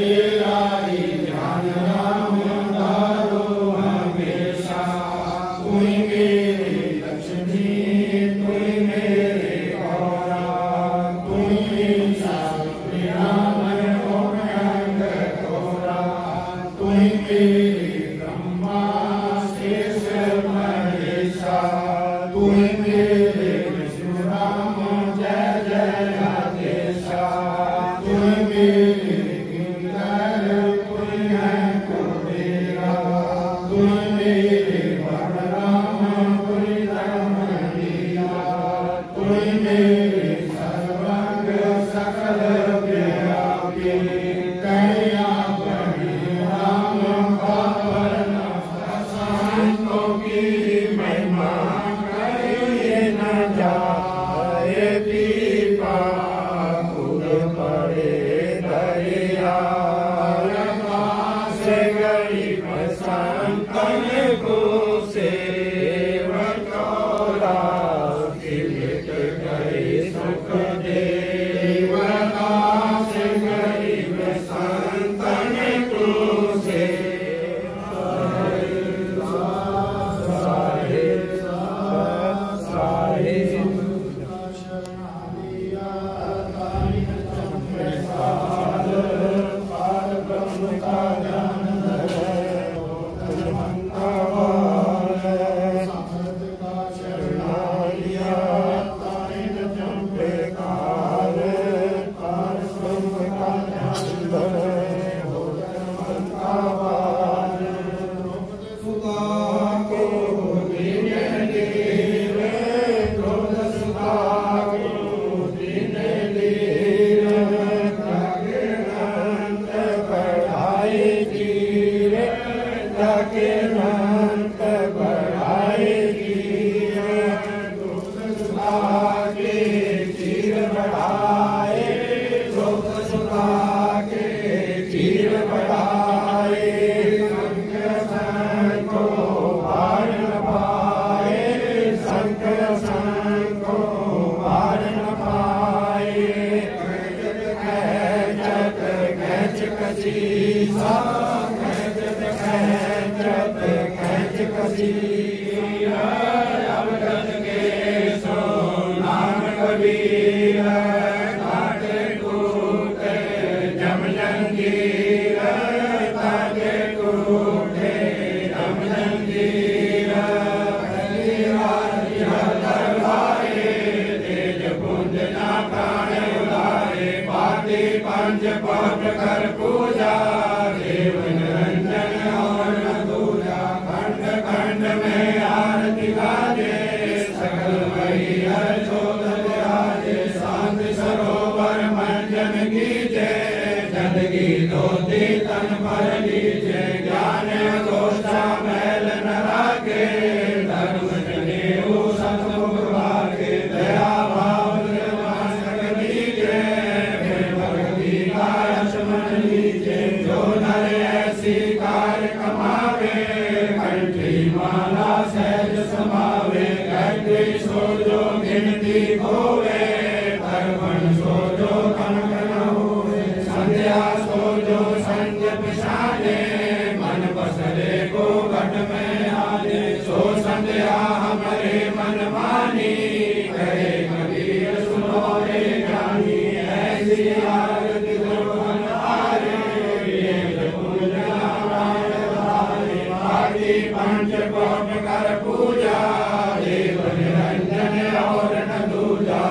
तेरा ही ध्यान राम धारो हमेशा। तू ही मेरी लक्ष्मी, तू ही मेरे गौरा, तू ही शास्त्री राम गोविंद गौरा। तू ही मेरे ब्रह्मा शेष महेशा, तू ही मेरे विष्णु राम जय जय आदेशा। तू ही मेरे गिंदर, तू ही है कुबेरा, तू ही मेरे बलराम, तू ही धर्म लीला। तू ही मेरे सर्वंग सकल व्यापी, कन्या बड़ी राम बाबर संतों की महिमा कहिए न जाए। पीपा कूद पड़े दरिया, से गरीब संतन को सेवक तोरा, मिट गए सुख देवता। से गरीब संतन को पंच कर पूजा, देव निरंजन और न दूजा।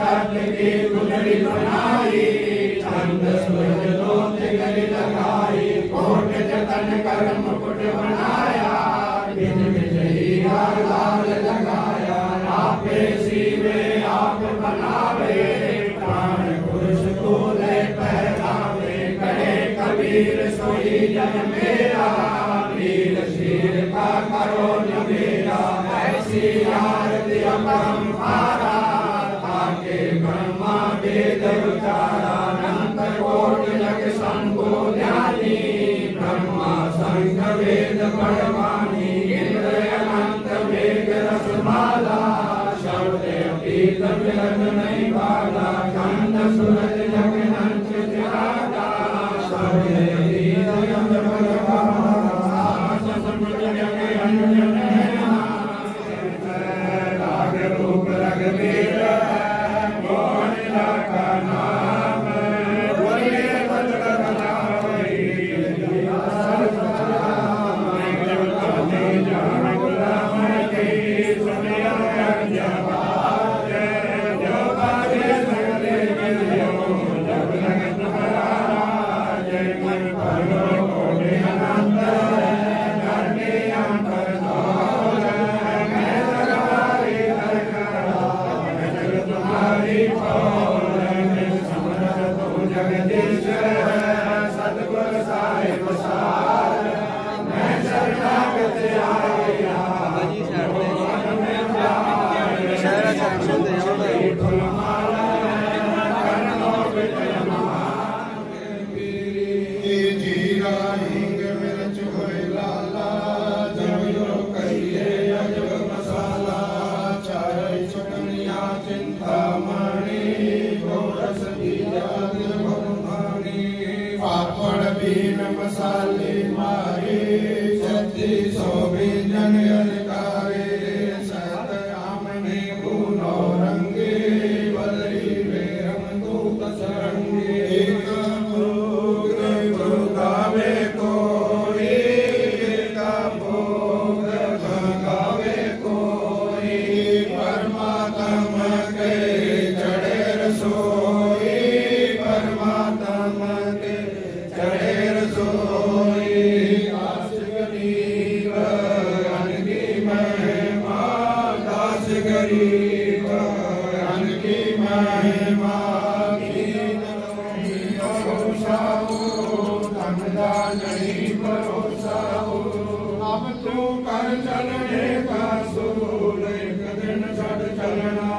तट की गुजरी बनाई छंद सूरज लोक गरी लगाई कोट जतन कर मुकुट बनाया बिन बिजही लाल लगाया आपे सीवे आप बनावे प्राण पुरुष को ले पहरावे कहे कबीर सोई जन मेरा वीर शीर का करो न मेरा ऐसी आरती परम्परा ताके ब्रह्मा वेद उचारा अनंत कोटि लग शंभु ज्ञानी ब्रह्मा शंख वेद पढ़वानी इंद्र अनंत वेद रसमाला शब्द अतीत मिलन नहीं वाला खंड सूरज जग नंच त्यागा शब्द अतीत यम भगवान समुद्र जग अंजन राग रूप रघुवीर मोहन का नाम बोले बदल बनाई जान गुलाम के सुनिया जवाब जो बागे सगले गियो जब लगत महाराज मन परो कोटि अनंत करने अंतर दौर मैं दरबारी दरकरा मैं तुम्हारी पौर समर तो जगदीश सतगुर साहिब सार मैं शरणागत आया जीरा हिंग मिर्च होए लाला जब लो कहिए अजब मसाला चाय चटनिया चिंतामणि गोरस दिया दिल भगवानी पापड़ बीन मसाले मारे 3600 व्यंजन अधिकारे सत आमने गुनो रंगे बदरी बेरम दूत सरंगे एक भोग भोगावे कोई एक भोग भोगावे कोई परमात्मा के चढ़े रसोई परमात्मा के चढ़े रसोई दास गरीब अनकी महिमा दास गरीब अनकी महिमा परोसाओ तमदा नहीं परोसाओ अब तू कर चलने का सूर एक दिन छड़ चलना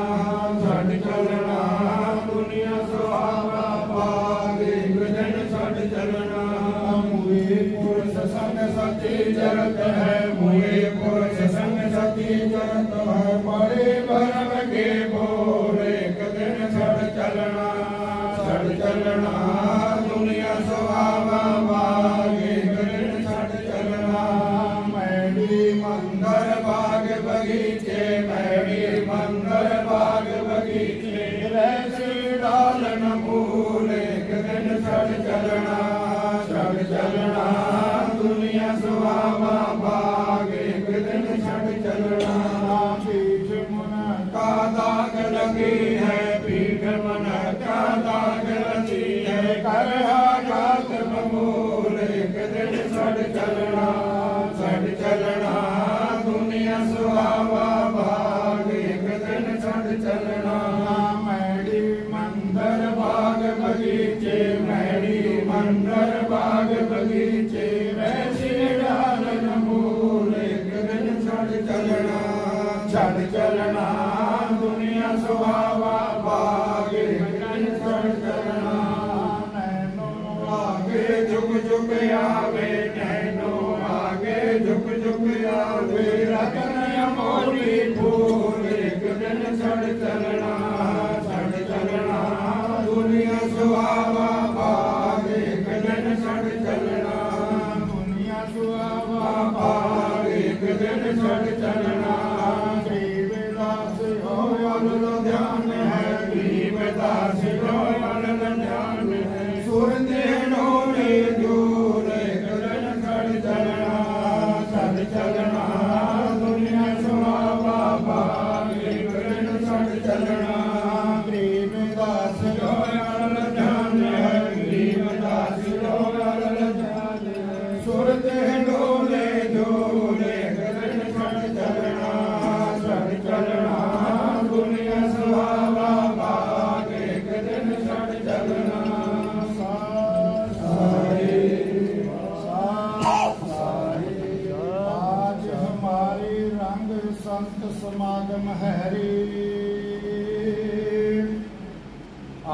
दुनिया सुहावा भाग एक दिन छड़ चलना मुए पुरुष संग सती जरत है मुए पुरुष संग सती जरत है बड़े भरम के बोल एक दिन छड़ चलना दुनिया सुहावा भाग एक दिन छड़ चलना मैडी मंदिर बाग बगीचे मैडी मंदिर बाग बगीचे रैसी डालन फूल एक दिन छड़ चलना दुनिया सुहावा भाग एक दिन छड़ चलना पीठ मन का दाग लगी है पीठ मन का दाग लगी है कर घात बमूल एक दिन छड़ चलना दुनिया सुहावा भाग एक दिन छड़ चलना मैडी मंदिर बाग बगी है रे।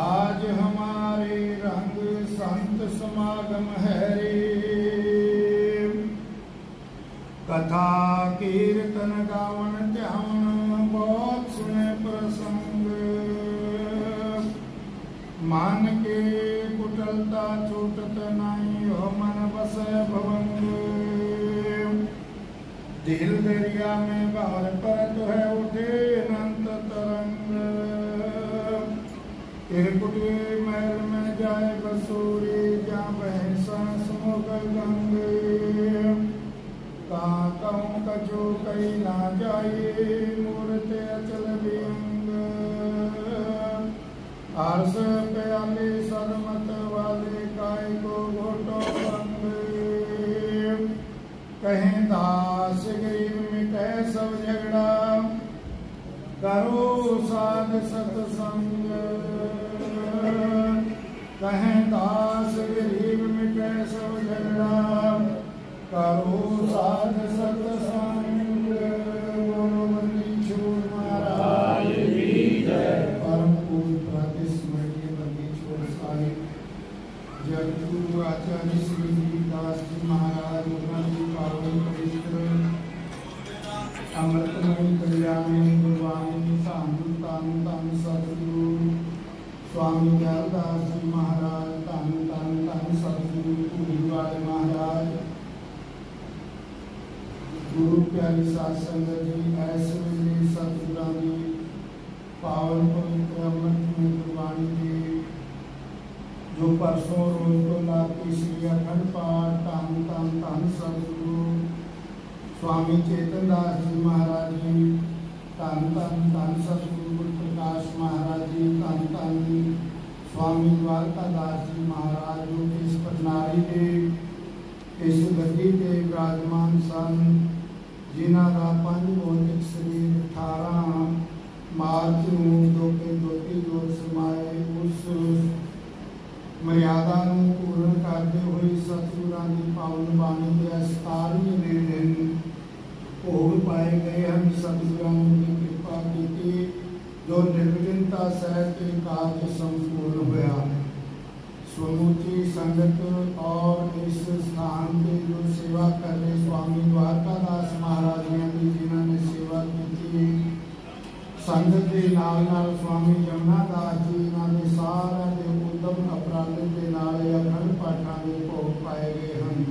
आज हमारे रंग संत समागम है रे। कथा कीर्तन गावन ध्यान बहुत सुने प्रसंग। मान के कुटलता छूटत नहीं हो मन बसे भवंग। दिल दरिया में बार परत है उठे अनंत तरंग। त्रिकुटी महल में जाए बसूरी जहाँ बहसा सुमोगल गंग। कहाँ कहूँ कछो कहीं ना जाइए मूर्त अचल वियंग। आरस प्याले सदमत वाले काय को घोटो बंग। कहें दास गरीब मिटे सब झगड़ा करो साध सत्संग। कहें दास गरीब मिटे सब झगड़ा करो साध सत्संग। बोलो बंदी छोड़ महाराज की जय। परम पूज्य प्रतिस्मरणीय बंदी छोड़ साहिब जगतगुरु आचार्य श्री दास जी महाराज जी पावन पवित्र अमृतमयी कल्याणी गुरुवाणी साधु तान तान सतगुरु स्वामी दयालदास जी महाराज तान तान तान सतगुरु पूरीवाल महाराज गुरु प्यारी साध संगत जी ऐसे मेरे सतगुरां दी पावन पवित्र अमृतमयी गुरबाणी जी जो परसों रोज को लाती श्री अखंड पाठ तान तान तान सतगुरु स्वामी चेतन दास जी महाराज जी तान तान तान सतगुरु गुरु प्रकाश महाराज जी तान तान स्वामी द्वारका दास जी महाराज जो इस प्रणाली के इस गद्दी के विराजमान सन जिन्हों का पंज भौतिक शरीर 18 मार्च दो के दोती जोत समाए उस मर्यादा पूर्ण करते हुए सतगुरां की पावन बाणी के 17वें दिन भोग पाए गए हम। सतगुरां की कृपा की जो निर्विघ्नता सहित कार्य संपूर्ण हुआ। समूची संगत और इस स्थान के जो सेवा कर रहे स्वामी द्वारका दास महाराज जी जिन्होंने सेवा की थी संगत के नाल स्वामी जमुना दास जी इन्होंने सारा के उद्यम अपराधे के नाल अखंड पाठा के भोग पाए गए हैं।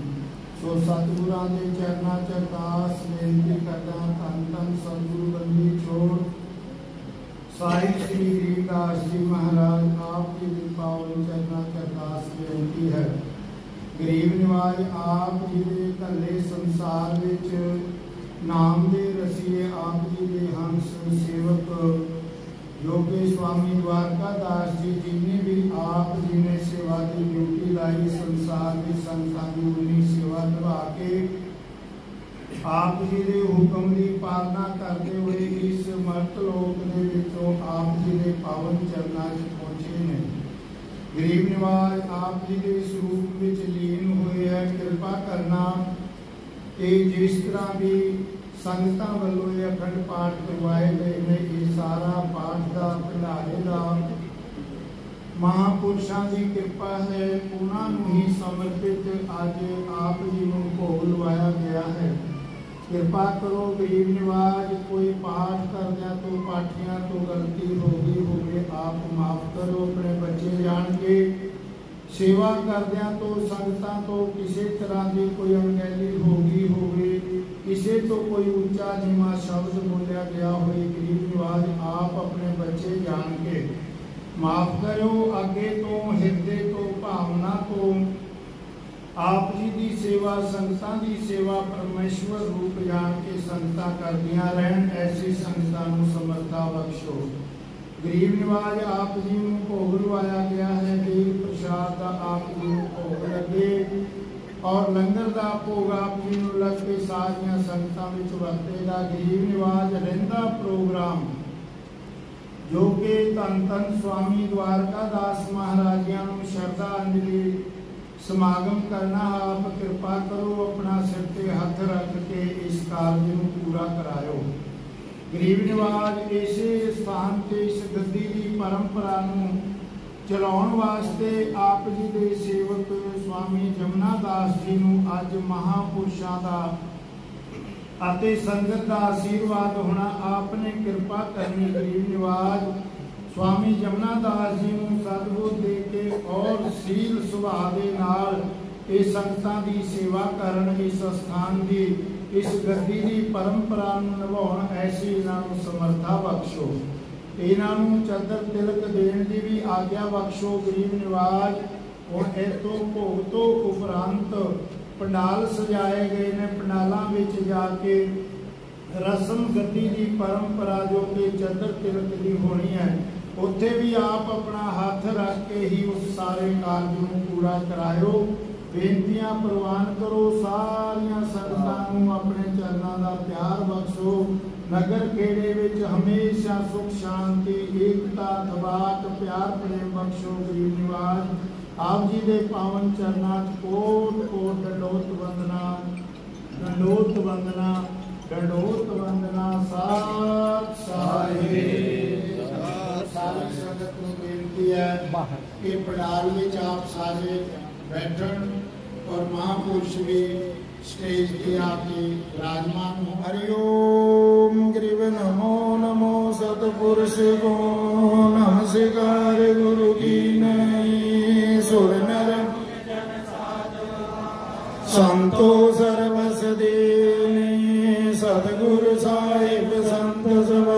सो सतगुरां के चरणा च अरदास बेनती करदा धन धन सतगुरु बंदी छोड़ साहिब श्री गरीबदास जी महाराज आपकी भी पावन चरणा च अरदास बेनती है। गरीब निवाज आप जी के कले संसार विच नाम दे रसीए आप जी के हंस सेवक योगे स्वामी द्वारका दास जी जिन्हें भी आप जी ने सेवा की ड्यूटी लाई संसार की संतां की उन्नी सेवा निभा के आप जी के हुक्म की पालना करते हुए इस मर्तलोक के विचों आप जी के पावन चरणों में पहुंचे हैं। गरीब निवाज आप जी के स्वरूप में लीन हुए हैं। कृपा करना कि जिस तरह भी संगतां वालों ये अखंड पाठ करवाए गए हैं ये सारा पाठ का भंडारे का महापुरुषों की कृपा है उन्होंने ही समर्पित अज आप जी को भोग लवाया गया है। कृपा करो गरीब निवाज कोई पाठ करदिया तो पाठियां तो गलती हो गई होगी आप माफ करो। अपने बच्चे जान के सेवा करदिया तो संगतां तो किसी तरह की कोई अनगैली होगी होगी किसी तो कोई ऊंचा नीवा शब्द बोलिया गया हो गरीब निवाज आप अपने बच्चे जान के माफ करो। अगे तो हृदय तो भावना तो आप जी की सेवा संगतां की सेवा परमेश्वर रूप जान के संगतां करदियां रहन ऐसी संगतां नूं समर्था बख्शो। गरीब निवाज आप जी को भोग लवाया गया है खीर प्रसाद का आप जी को भोग लगे और लंगर का भोग आप जी को लग के सारिया संगतां विच वरतेगा। गरीब निवाज रहिंदा प्रोग्राम जो कि धन धन स्वामी द्वारका दास महाराजियां नूं श्रद्धांजलि समागम करना आप कृपा करो अपना सिर ते हथ रख के इस कार्य को पूरा करायो। गरीब निवाज इसे स्थान ते इस गद्दी की परंपरा नूं चलाउण वास्ते आप जी दे सेवक स्वामी जमुना दास जी नूं अज महापुरुषां दा अते संगत दा आशीर्वाद होना आपने कृपा करनी। गरीब निवाज स्वामी जमुना दास जी नूं सतगुर दे के और सील सुभाव दे नाल इस संगतां दी सेवा करन, इस स्थान दी इस गद्दी दी परंपरा नूं निभाउण ऐसी इन्हां नूं समर्था बख्शो। इन्हां नूं चदर तिलक देण दी भी आग्या बख्शो। गरीब निवाज हुण इतों भोग तो उपरंत पंडाल सजाए गए ने। पंडालां विच जाके रस्म गद्दी की परंपरा जो कि चदर तिलक की होनी है, उत्थे भी आप अपना हाथ रख के ही उस सारे कार्य नूं पूरा करायो। बेनतियां प्रवान करो। सारियां संगतां नूं अपने चरनां दा प्यार बख्शो। नगर खेड़े विच हमेशा सुख शांति एकता थबाक प्यार प्रेम बख्शो। गरीब निवाज आप जी दे पावन चरनां कोट कोट दंडोत वंदना, दंडोत वंदना, दंडोत वंदना। साथ साहिब सारी संगत नूं बेनती है कि पंडाल विच आप सारे बैठन और महापुरुष भी स्टेज पे आके विराजमान हो। हरिओम गिरिव नमो नमो सतपुरुष को नमस्कार गुरु की नहीं सुर नर संतो सर्वस देने सतगुरु साहिब संत सब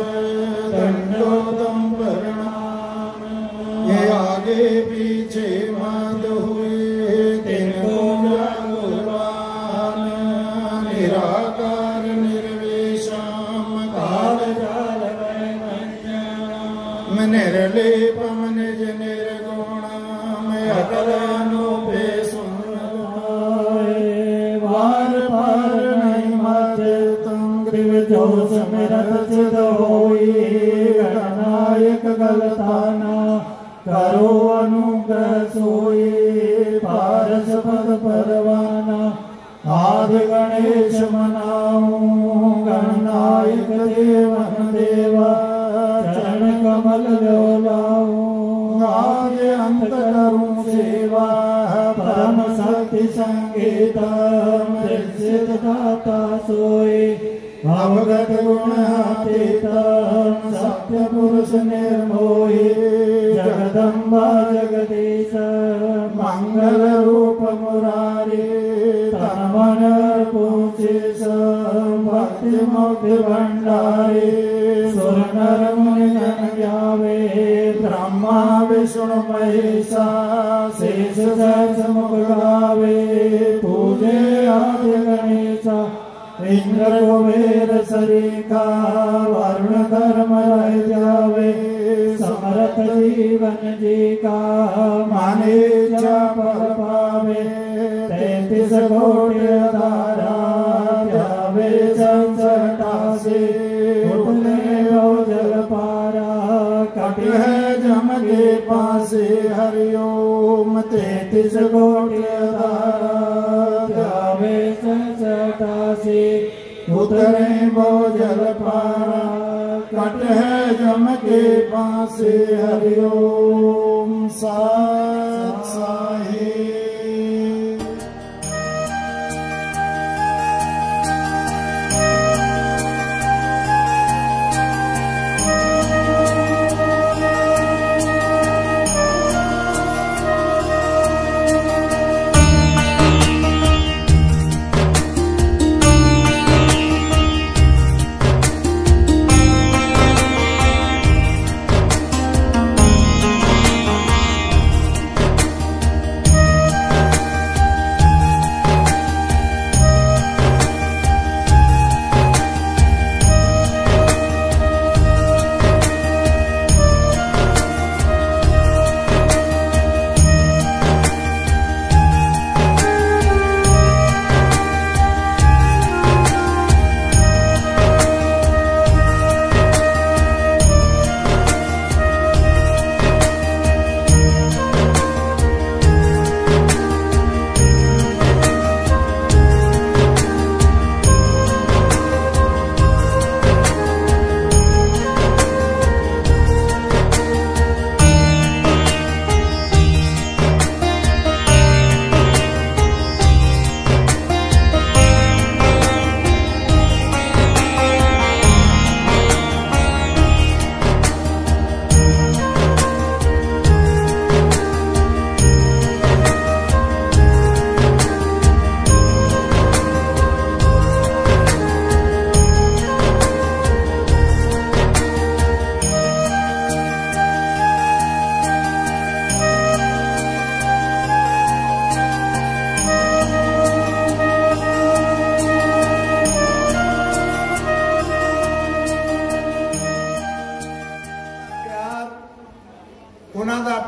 दंडोतम प्रणाम। ये आगे पीछे मत हुए निराकार निर्विषम काल जाल निर्लेपम निज निर्गुणम अकलनोपे वार पार नहीं मत तुम ग्रीव जो समरथ सिद्ध होई। गणनायक गलताना करो अनुग्रह सोई। पारस पद परवाना आदि गणेश मनाऊं। गणनायक देवन देवा चरण कमल लाऊं। आदि अंत करूं सेवा परम शक्ति संगीतम सिद्ध दाता सोई। अवगत गुण अतीतम सत्य पुरुष निर्मोही। जगदम्बा जगदीश मंगल रूप मुरारी। तन मन पूछे भक्ति मुक्ति भंडारी। सुर नर मुनि जन गावे ब्रह्मा विष्णु महेशा। शेष सहस्र मुख गावे पूजे आदि गणेशा। इंद्र कुबेर सरीखा वरुण धर्म रह जावे। समरथ जीवन जी का माने जा पर पावे। 33 कोटि धारा जावे संसटा से। उठले जल पारा कट है जम के पासे। हरिओम 33 कोटि धारा जावे संसटा से। उतरे जल पारा कट है जम के पासे। हरिओम साथ साहिब।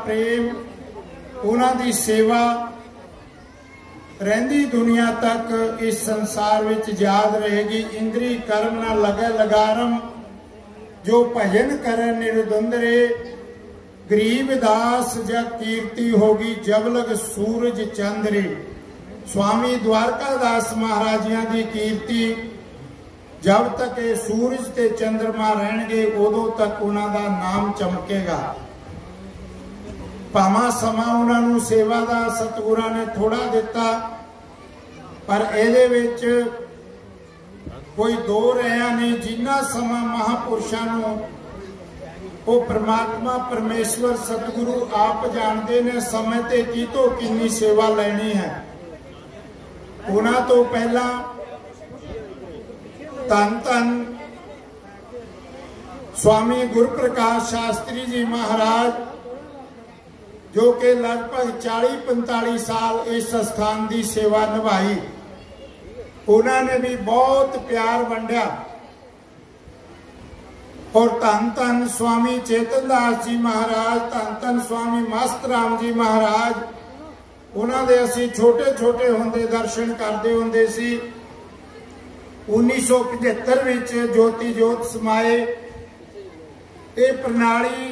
प्रेम, उन्हां दी सेवा रहिंदी दुनिया तक इस संसार विच याद रहेगी। इंद्री कर्म न लगे लगारम, जो भजन करन निरुदंदरे, गरीब दास जग कीर्ति होगी, जब लग सूरज चंद्रे। स्वामी द्वारका दास महाराजियां दी कीर्ति जब तक ये सूरज ते चंद्रमा रहणगे उदों तक उन्हां दा नाम चमकेगा। भावां समा उन्हां नूं सेवा दा सतगुरां ने थोड़ा दिता, पर इहदे विच कोई दो रहा नहीं। जिन्ना समा महापुरुषां नूं वो परमात्मा परमेश्वर सतगुरु आप जानते ने समय ते की तो कितनी सेवा लेनी है। उन्हां तो पहला धन धन स्वामी गुरप्रकाश शास्त्री जी महाराज, जो कि लगभग 40-45 साल इस स्थान की सेवा निभाई, उन्होंने भी बहुत प्यार वंडिया। और धन धन स्वामी चेतन दास जी महाराज, धन धन स्वामी मस्त राम जी महाराज, उन्होंने असी छोटे छोटे होंदे दर्शन करते होंदे सी। 1975 विच ज्योति जोत समाए। ये प्रणाली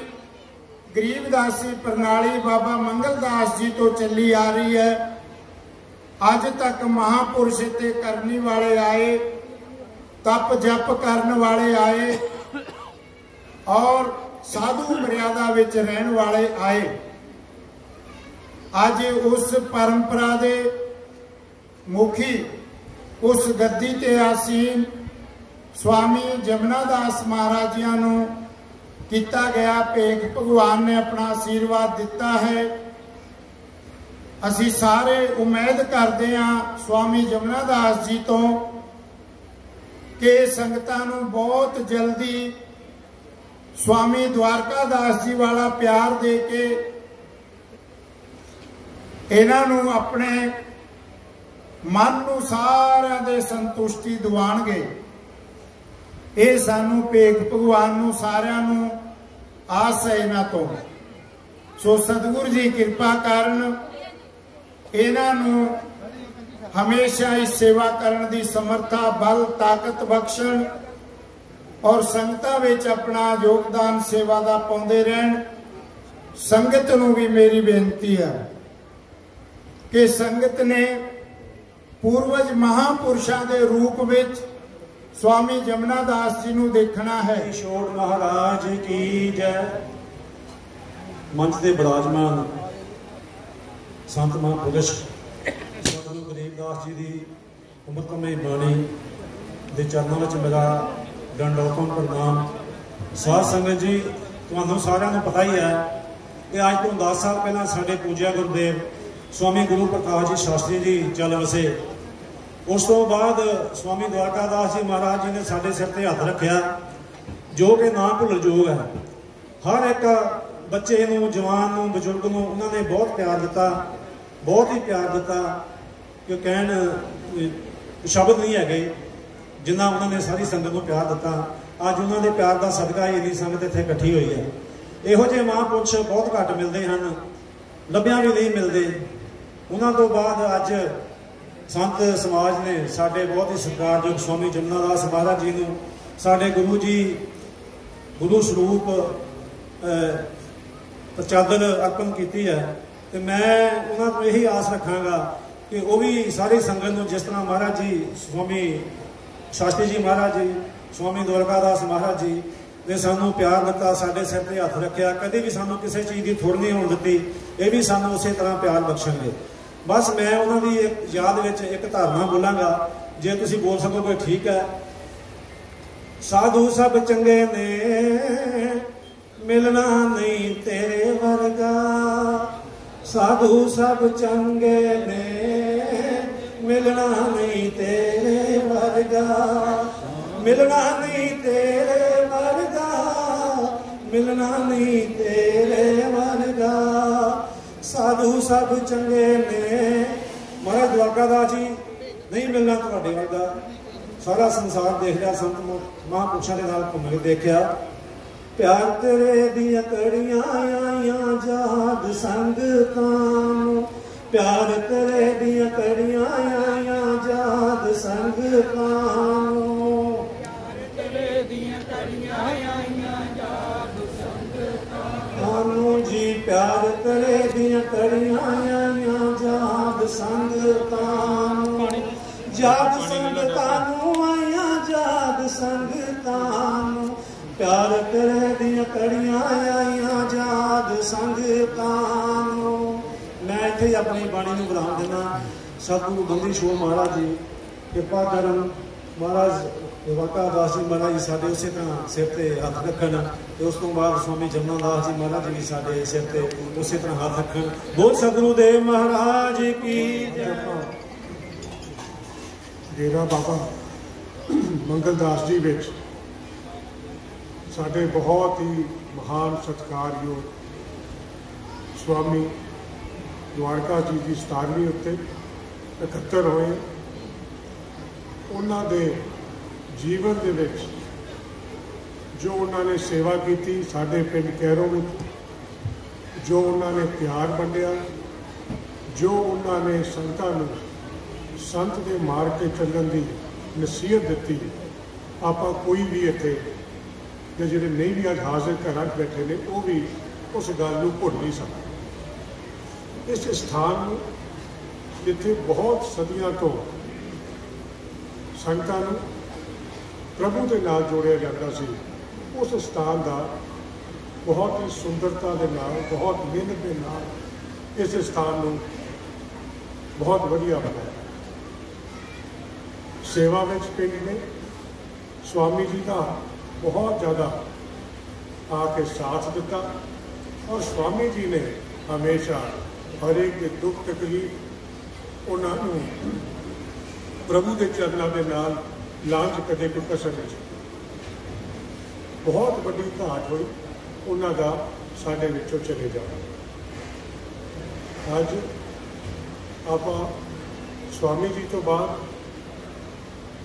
गरीबदासी प्रणाली बाबा मंगलदास जी तो चली आ रही है। अज तक महापुरुष ते करने वाले आए, तप जप करने वाले आए और साधु मर्यादा विच रहन वाले आए। अज उस परंपरा दे मुखी, उस गद्दी ते आसीन स्वामी जमुना दास महाराजियां नूं किया गया भेख भगवान ने अपना आशीर्वाद दिता है। असी सारे उम्मीद करते हैं स्वामी जमुना दास जी तो कि संगतां नूं बहुत जल्दी स्वामी द्वारका दास जी वाला प्यार दे के इन्हां नूं अपने मन नूं सारिआं दे संतुष्टि दिवाणगे। ये सानू भेख भगवान नूं सारिआं नूं आस है इन्हां तो। सो सतगुरु जी कृपा करन इन्हां नूं हमेशा इस सेवा करन दी समर्था बल ताकत बख्शण और संगतां विच अपना योगदान सेवा दा पाउंदे रहन। संगत नूं भी मेरी बेनती है कि संगत ने पूर्वज महापुरुषों के रूप में स्वामी जमुना दास जी नूं देखना है। छोड़ महाराज की जय। मंच के विराजमान संत महापुरुष सतगुरु गरीबदास जी की अमृतमय बाणी के चरणों में मेरा दंडोतम प्रणाम। साध संगत जी, तुहानूं सारिआं नूं पता ही है कि अज तो 10 साल पहला साडे पूज्य गुरुदेव स्वामी गुरु प्रकाश जी शास्त्री जी चल वसे। उस तो बाद स्वामी द्वारका दास जी महाराज जी ने साडे सिर ते हथ रखिया, जो कि ना भुलणयोग है। हर एक बच्चे नूं, जवान नूं, बजुर्ग नूं उन्होंने बहुत प्यार दिता, बहुत ही प्यार दिता कि कहण शब्द नहीं है जिन्ना उन्होंने सारी संगत नूं प्यार दिता। अज उन्होंने प्यार का सदका ही इन्नी संगत इत्थे इकट्ठी हुई है। इहो जिहे महापुरुष बहुत घट मिलते हैं, लभ्या भी नहीं मिलते। उन्होंने तो बाद अज संत समाज ने साडे बहुत ही सत्कारयोग स्वामी जमुना दास महाराज जी नूं साडे गुरु जी गुरु स्वरूप चादर अर्पण की है। तो मैं उन्होंने तो यही आस रखांगा कि वह भी सारी संगत नूं जिस तरह महाराज जी स्वामी शास्त्री जी महाराज जी, स्वामी द्वारका दास महाराज जी ने सानू प्यार दिता, साडे सिर ते हथ रखिया, कभी भी सानू किसी चीज़ की थोड़ नहीं होने दी, ये भी सानू उस तरह प्यार बख्शणगे। बस मैं उन्होंने एक याद विच एक धारणा बोलांगा, जे तुसीं बोल सकोगे ठीक है। साधु सब चंगे ने मिलना नहीं तेरे वर्गा, साधु सब चंगे ने मिलना नहीं तेरे वर्गा, मिलना नहीं तेरे वर्गा, मिलना नहीं तेरे वर्गा, साधु सब चंगे ने। महाराज द्वारका दास जी नहीं मिलना तुहाडे वर्गा। सारा संसार देख लिया, संत महापुरुषों के नाल घूम के देखा, प्यार तेरे दियां कड़ियां आईयां याद संगतां नूं, प्यार तेरे दियां कड़ियां आईयां याद संगतां नूं, प्यार तेरे दियां कड़ियां आईयां याद संगतां नूं जी, प्यार तेरे दियां कड़ियां आईयां याद संगतां नूं, याद संगतां नूं आईयां याद संगतां नूं, प्यार तेरे दियां कड़ियां आईयां याद संगतां नूं। मैं इत्थे अपनी बाणी नूं विराम देना। सतगुरु बंदी छोड़ महाराज जी कृपा करन, महाराज वाका दास जी महाराज जी साडे उसे तरह सिर ते हथ रखन, ते उस तो बाद स्वामी जमना दास जी महाराज जी भी साडे सिर ते उसे तरह हथ रखन। बोल सतगुरु देव महाराज की जय। डेरा बाबा मंगल दास जी विच साडे बहुत ही महान सत्कारयोग स्वामी द्वारका जी की 17वीं उत्ते 71 होए। उन्हां दे जीवन दे विच जो उन्होंने सेवा की साडे पिंड कैरों में, जो उन्होंने प्यार वंडिया, जो उन्होंने संतां नूं संत के मार्ग ते चलण की नसीहत दी, आपां कोई भी इत्थे जे जिहड़े नहीं भी अज हाजिर घर बैठे ने वो भी उस गल नूं भुल नहीं सकते। इस स्थान जिथे बहुत सदियों तो संगतां नूं प्रभु के नाल जोड़िया जाता सी, उस स्थान का बहुत ही सुंदरता के नाल, बहुत मेहनत के नाल इस स्थान नूं बहुत वधिया बनाया। सेवा में पिंड ने स्वामी जी का बहुत ज़्यादा आके साथ दिता, और स्वामी जी ने हमेशा हर एक के दुख तकलीफ उन्होंने प्रभु के चरणों के नाल लांच कदे कोई कसर नहीं। बहुत बड़ी घाट हुई उन्हों का साडे विचों चले जाना। अज आप स्वामी जी तो बाद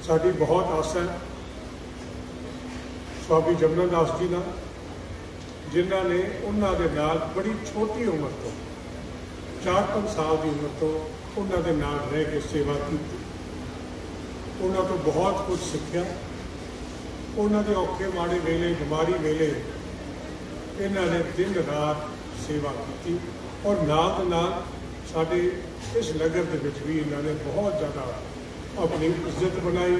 साड़ी बहुत आस है स्वामी जमना दास जी ना, जिन्होंने उन्होंने नाल बड़ी छोटी उम्र तो 4-5 साल की उम्र तो उन्होंने नाल रह के सेवा की। उन्होंने तो बहुत कुछ सीखा। उन्होंने औखे माड़े वेले, बीमारी वेले इन्होंने दिन रात सेवा की, और नाल नाल साडे इस नगर के विच भी इन्होंने बहुत ज़्यादा अपनी इज्जत बनाई,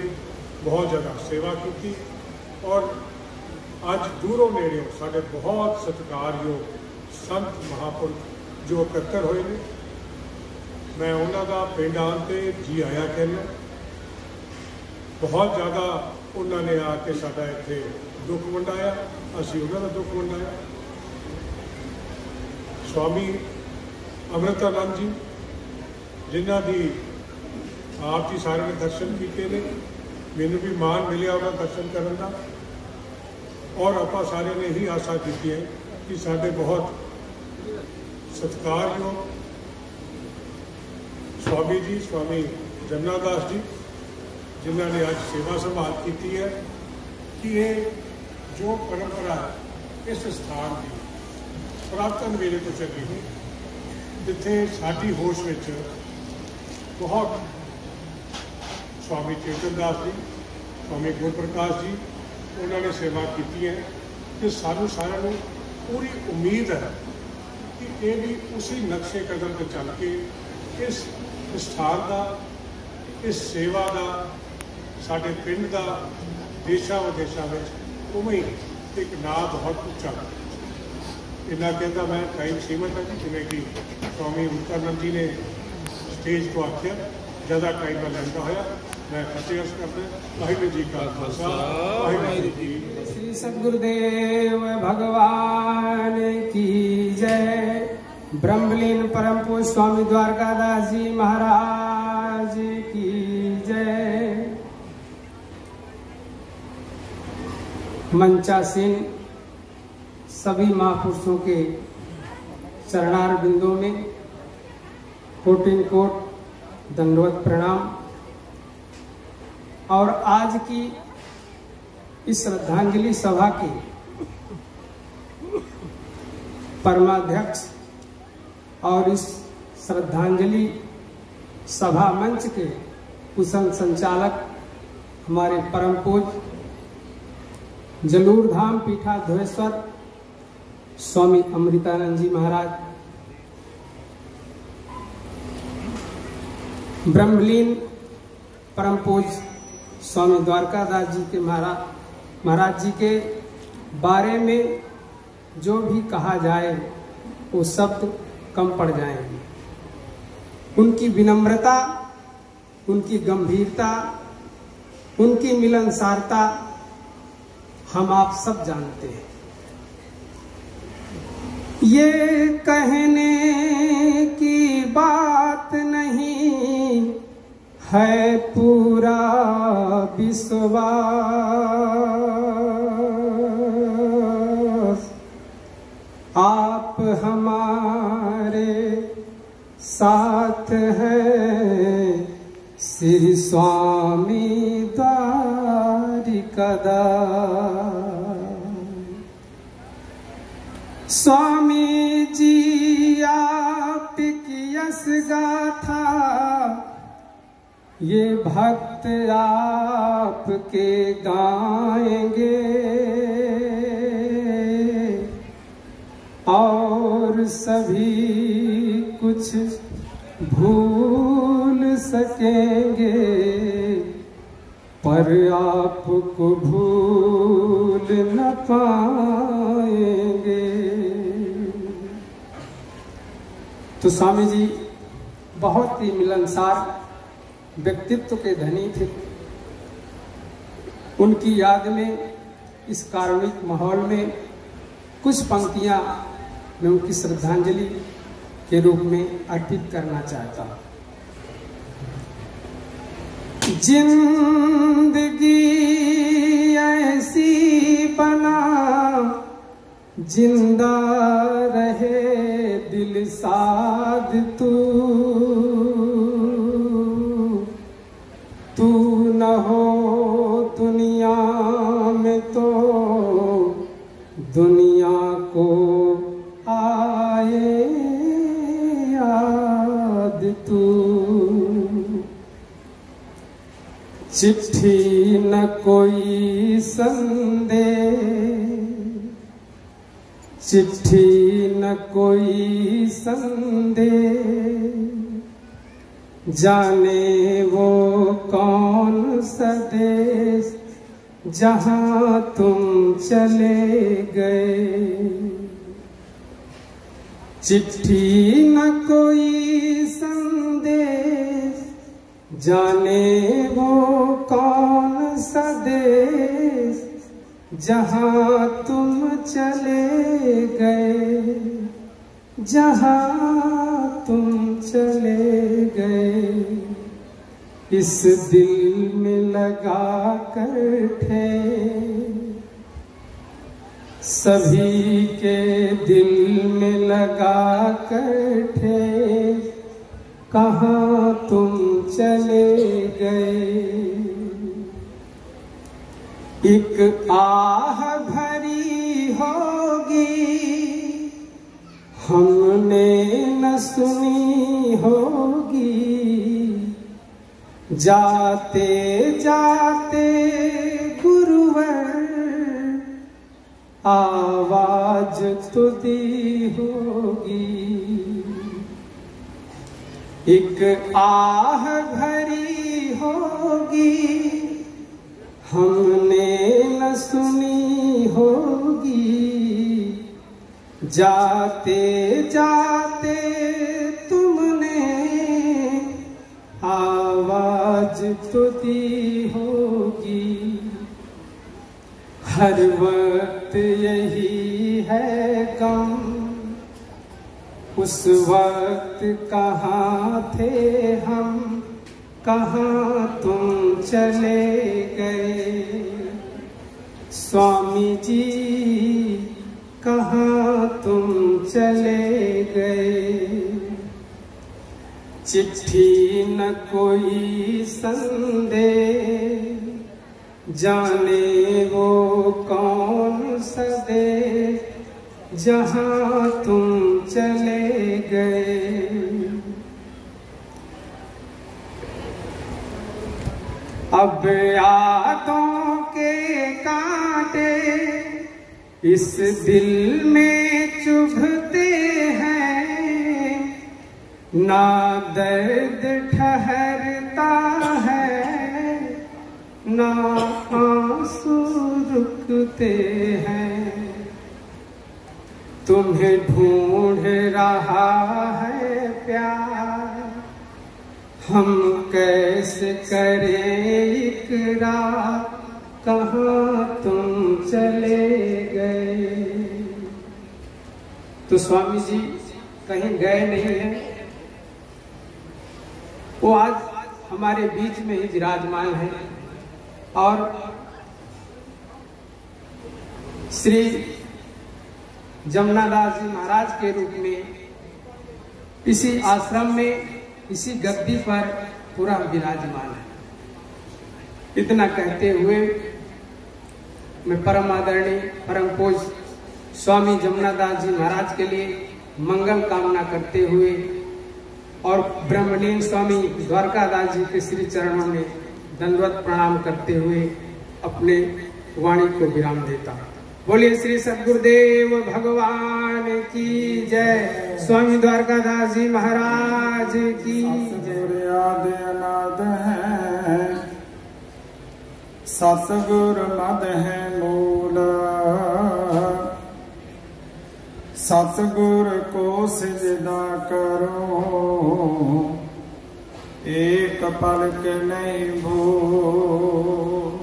बहुत ज़्यादा सेवा की। और अज दूरों नेड़ों साडे बहुत सत्कारयोग संत महापुरुष जो 71 होए ने, मैं उन्होंने पिंड आन ते जी आया कहना। बहुत ज़्यादा उन्होंने आके साडा इत्थे दुख वंडाया, असीं उन्होंने दुख वंडाया। स्वामी अमृतानंद जी जिन्हां दी आप जी सारे ने दर्शन किए ने, मैनूं भी मान मिलिया उन्होंने दर्शन करन दा, और आप सारे ने ही आशा की है कि साडे बहुत सत्कारयोग स्वामी जी, स्वामी जमना दास जी जिन्होंने आज सेवा संभाल की है, कि ये जो परंपरा है इस स्थान की पुरातन वेले तो चली है, जिथे साडी होश में बहुत स्वामी चेतन दास जी, स्वामी गुरप्रकाश जी उन्होंने सेवा की है। कि सानू सारिਆਂ ਨੂੰ पूरी उम्मीद है कि ये भी उसी नक्शे कदम पर चल के इस स्थान का, इस सेवा का, साडे पिंड का देशा विदेशों में उवें एक नाम बहुत उच्चा। इन्ना कहता मैं टाइम सीमित है जी, जिमें कि स्वामी अमृतानंद जी ने स्टेज को आख्या, ज़्यादा टाइम में लैंदा होया मैं फतेह अर्ज करता। वाहिगुरू जी का खालसा, वाहिगुरू जी। श्री सद्गुरुदेव भगवान की जय। ब्रह्मलीन परम पूज्य स्वामी द्वारकादास जी महाराज की जय। मंचासीन सभी महापुरुषों के चरणार बिंदों में कोटिन कोट दंडवत प्रणाम। और आज की इस श्रद्धांजलि सभा के परमाध्यक्ष और इस श्रद्धांजलि सभा मंच के कुशल संचालक हमारे परम पूज्य जलूर धाम पीठाधीश्वर स्वामी अमृतानंद जी महाराज, ब्रह्मलीन परम पूज्य स्वामी द्वारकादास जी के महाराज जी के बारे में जो भी कहा जाए वो शब्द कम पड़ जाएंगे। उनकी विनम्रता, उनकी गंभीरता, उनकी मिलनसारता हम आप सब जानते हैं। ये कहने की बात नहीं है पूरा विश्वास, आप हमारे साथ हैं श्री स्वामी द्वारिकादास। स्वामी जी आपकी यश गाथा ये भक्त आपके गाएंगे और सभी कुछ भूल सकेंगे पर आपको भूल न पाएंगे। तो स्वामी जी बहुत ही मिलनसार व्यक्तित्व के धनी थे। उनकी याद में इस कारुणिक माहौल में कुछ पंक्तियां मैं उनकी श्रद्धांजलि के रूप में अर्पित करना चाहता हूं। जिंदगी ऐसी बना जिंदा रहे दिल साध तू न हो दुनिया में तो दुनिया को आए याद तू। चिट्ठी न कोई संदेश, चिट्ठी न कोई संदेश, जाने वो कौन सा देश जहां तुम चले गए। चिट्ठी न कोई संदेश, जाने वो कौन सा देश जहां तुम चले गए, जहां तुम चले गए। इस दिल में लगा कर थे सभी के दिल में लगा कर थे, कहाँ तुम चले गए। एक आह भरी होगी हमने न सुनी होगी, जाते जाते गुरुवर आवाज तो दी होगी। एक आह भरी होगी हमने न सुनी होगी, जाते जाते तुमने आवाज तो दी होगी। हर वक्त यही है गम, उस वक्त कहाँ थे हम, कहाँ तुम चले गए। स्वामी जी कहाँ तुम चले गए। चिट्ठी न कोई संदेश, जाने वो कौन सा देश जहाँ तुम चले गए। अब यादों के कांटे इस दिल में चुभते हैं, ना दर्द ठहरता है, ना आंसू रुकते हैं। तुम्हें ढूंढ रहा है प्यार, हम कैसे करें इकरार, कहाँ तुम चले गए। तो स्वामी जी कहीं गए नहीं हैं, वो आज हमारे बीच में ही विराजमान है। और श्री जमुनादास जी महाराज के रूप में इसी आश्रम में, इसी गद्दी पर पूरा विराजमान है। इतना कहते हुए मैं परम आदरणीय परम पूज्य स्वामी जमुनादास जी महाराज के लिए मंगल कामना करते हुए और ब्रह्मलीन स्वामी द्वारकादास जी के श्री चरणों में दंडवत प्रणाम करते हुए अपने वाणी को विराम देता हूँ। बोलिए श्री सद्गुरुदेव भगवान की जय। स्वामी द्वारकादास जी महाराज की जय। आदि अनाद है, सतगुर मद है मूल, सतगुर को सिजदा करो, एक पलक नहीं भूल।